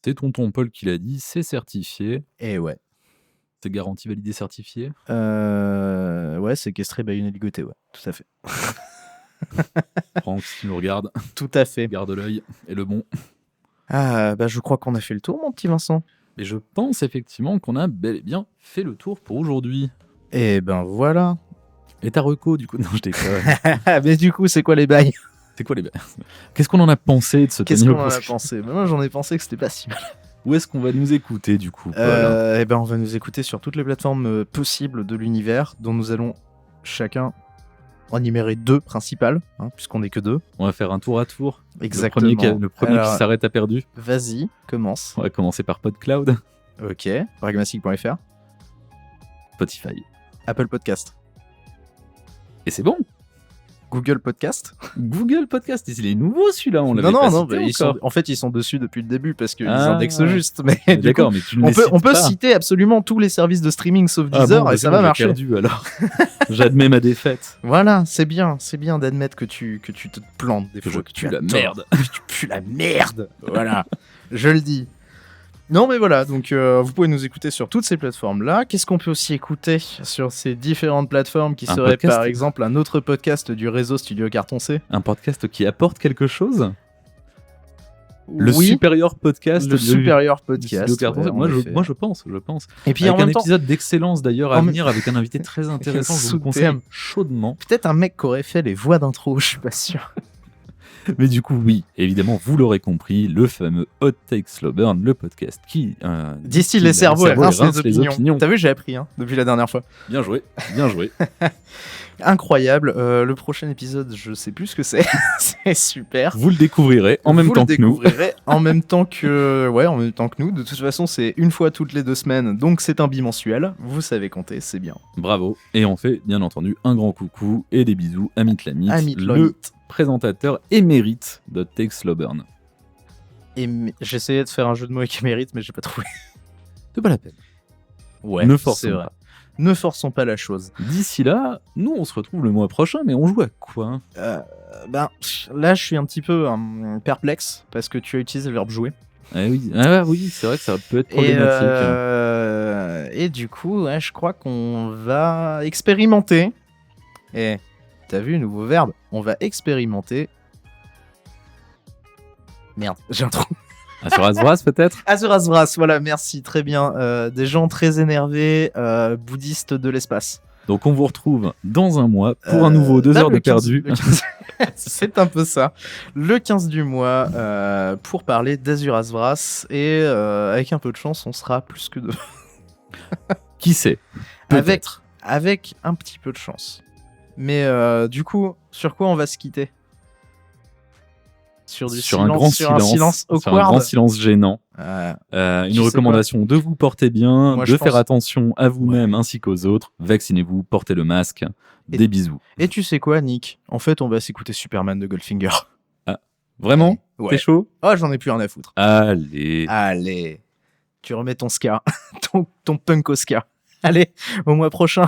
C'est tonton Paul qui l'a dit, c'est certifié. Et ouais. C'est garanti, validé, certifié. Ouais, c'est castré, baïonné, ligoté, ouais, tout à fait. Franck, si tu nous regardes, tout à fait. Garde l'œil et le bon. Ah, je crois qu'on a fait le tour, mon petit Vincent. Et je pense effectivement qu'on a bel et bien fait le tour pour aujourd'hui. Et voilà. Et ta reco, du coup, non, je déconne. Mais du coup, c'est quoi les bails ? C'est quoi les bails ? Qu'est-ce qu'on en a pensé de ce Qu'est-ce qu'on en a pensé ? Moi, j'en ai pensé que c'était pas si mal. Où est-ce qu'on va nous écouter, du coup, Paul ? On va nous écouter sur toutes les plateformes possibles de l'univers, dont nous allons chacun en énumérer 2 principales, puisqu'on n'est que 2. On va faire un tour à tour. Exactement. Le premier qui s'arrête a perdu. Vas-y, commence. On va commencer par PodCloud. Ok. Pragmatic.fr. Spotify. Apple Podcast. Et c'est bon. Google Podcast. Google Podcast. Il est nouveau celui-là. On l'avait non, pas non, cité encore. en fait, ils sont dessus depuis le début parce qu'ils indexent juste. Mais du d'accord, coup, mais tu ne les cites on peut pas. citer absolument tous les services de streaming sauf Deezer et ça va marcher. J'ai perdu alors. J'admets ma défaite. Voilà, c'est bien d'admettre que tu te plantes des fois, que tu pues la as merde. tort, que tu pues la merde. Voilà, je le dis. Non mais voilà, donc vous pouvez nous écouter sur toutes ces plateformes-là. Qu'est-ce qu'on peut aussi écouter sur ces différentes plateformes qui seraient podcast. par exemple un autre podcast du réseau Studio Carton C ? Un podcast qui apporte quelque chose ? Le oui, supérieur podcast. le supérieur podcast. de Carton. ouais, en moi, effet. je pense. Et puis Avec en même un temps, épisode d'excellence d'ailleurs à en même- venir avec un invité très intéressant. Je vous Sous le conseille thème. chaudement. peut-être un mec qui aurait fait les voix d'intro, je suis pas sûr. Mais du coup, oui, évidemment, vous l'aurez compris, le fameux Hot Take Slow Burn, le podcast qui Distille les cerveaux et rince les opinions. opinions. T'as vu, j'ai appris depuis la dernière fois. Bien joué, bien joué. Incroyable. Le prochain épisode, je sais plus ce que c'est. C'est super. Vous le découvrirez en même Vous temps le que nous. découvrirez en même temps que en même temps que nous. De toute façon, c'est une fois toutes les 2 semaines, donc c'est un bimensuel. Vous savez compter, c'est bien. Bravo. Et on fait bien entendu un grand coucou et des bisous à Mitlamit, Amit le Lomit. présentateur émérite de Take Slow Burn. Et j'essayais de faire un jeu de mots avec émérite, mais j'ai pas trouvé. C'est pas la peine. Ouais, Ne c'est forçons vrai. pas. Ne forçons pas la chose. D'ici là, nous on se retrouve le mois prochain, mais on joue à quoi? Là, je suis un petit peu perplexe parce que tu as utilisé le verbe jouer. Oui, c'est vrai que ça peut être Et, problématique. et du coup, ouais, je crois qu'on va expérimenter. Et t'as vu, nouveau verbe, on va expérimenter. Merde, j'ai un trou. Azuras peut-être? Azuras, voilà, merci, très bien. Des gens très énervés, bouddhistes de l'espace. Donc on vous retrouve dans un mois pour un nouveau 2 là, heures le de 15 perdu. le 15 C'est un peu ça. Le 15 du mois, pour parler d'Azuras et avec un peu de chance, on sera plus que 2. Qui sait? Avec, Peut-être. avec un petit peu de chance. Mais du coup, sur quoi on va se quitter? Sur du Sur silence, un grand sur un silence sur un awkward. grand silence gênant. Tu Une sais recommandation de vous porter bien, Moi, de je faire pense- attention à vous-même ainsi qu'aux autres. Vaccinez-vous, portez le masque. Des bisous. Et tu sais quoi, Nick? En fait, on va s'écouter Superman de Goldfinger. Vraiment? Ouais. T'es chaud? Oh, j'en ai plus rien à foutre. Allez. Allez, tu remets ton ska, ton punk au ska. Allez, au mois prochain.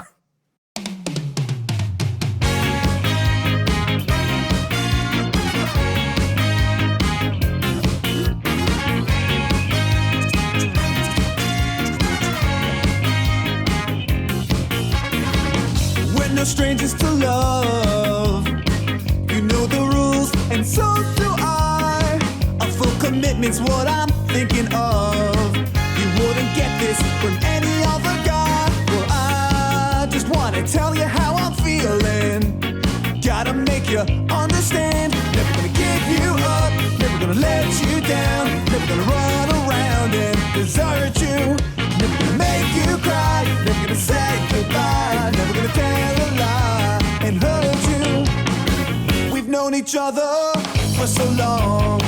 We're no strangers to love. You know the rules, and so do I. A full commitment's what I'm thinking of. You wouldn't get this from any other guy. Well, I just wanna tell you how I'm feeling. Gotta make you understand. Never gonna give you up, never gonna let you down. Never gonna run around and desert you. Never gonna make you cry, never gonna say goodbye. Never gonna tell a lie and hurt you. We've known each other for so long.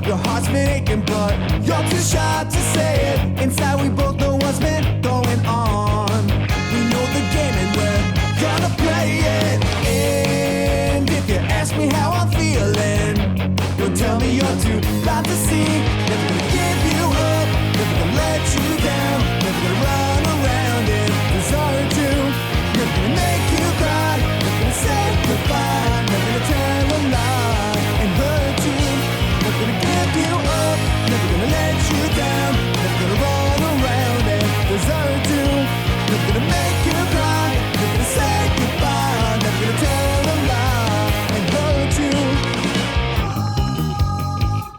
Your heart's been aching, but you're too shy to say it. Inside, we both know what's been going on. We know the game and we're gonna play it. And if you ask me how I'm feeling, you'll tell me you're too blind to see. Never gonna give you up, never gonna let you down. Never gonna run around and desert you. Never gonna make you cry, never gonna say goodbye. Never gonna tell a lie and hurt you. Never gonna give you up, never gonna let you down. Never gonna run around and desert you. Never gonna make you cry, never gonna say goodbye. Never gonna tell a lie and hurt you.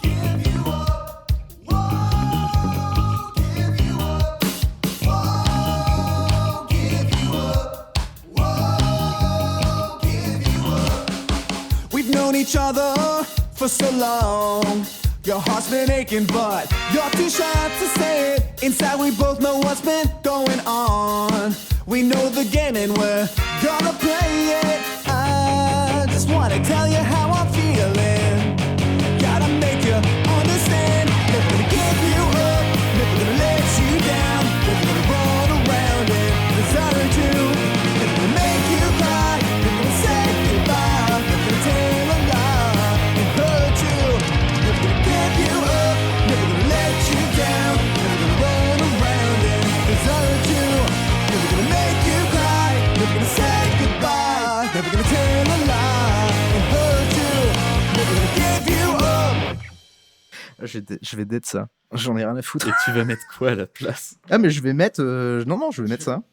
Give you up, whoa, give you up, whoa, give you up, whoa, give you up. We've known each other for so long. Your heart's been aching, but you're too shy to say it. Inside, we both know what's been going on. We know the game and we're gonna play it. I just wanna tell you how I'm feeling. Gotta make you understand. Never gonna give you up, never gonna let you down. Never gonna run around and desert you. Never gonna make you cry, never gonna say goodbye. Never gonna tell a lie and hurt you. Never gonna give you up, never gonna let you down. Never gonna run around and desert you. Never gonna make you cry, never gonna say goodbye. Never gonna tell a lie and hurt you. Never gonna give you up. Je vais dead ça. J'en ai rien à foutre. Et tu vas mettre quoi à la place? Ah, mais je vais mettre. Non, je vais mettre ça.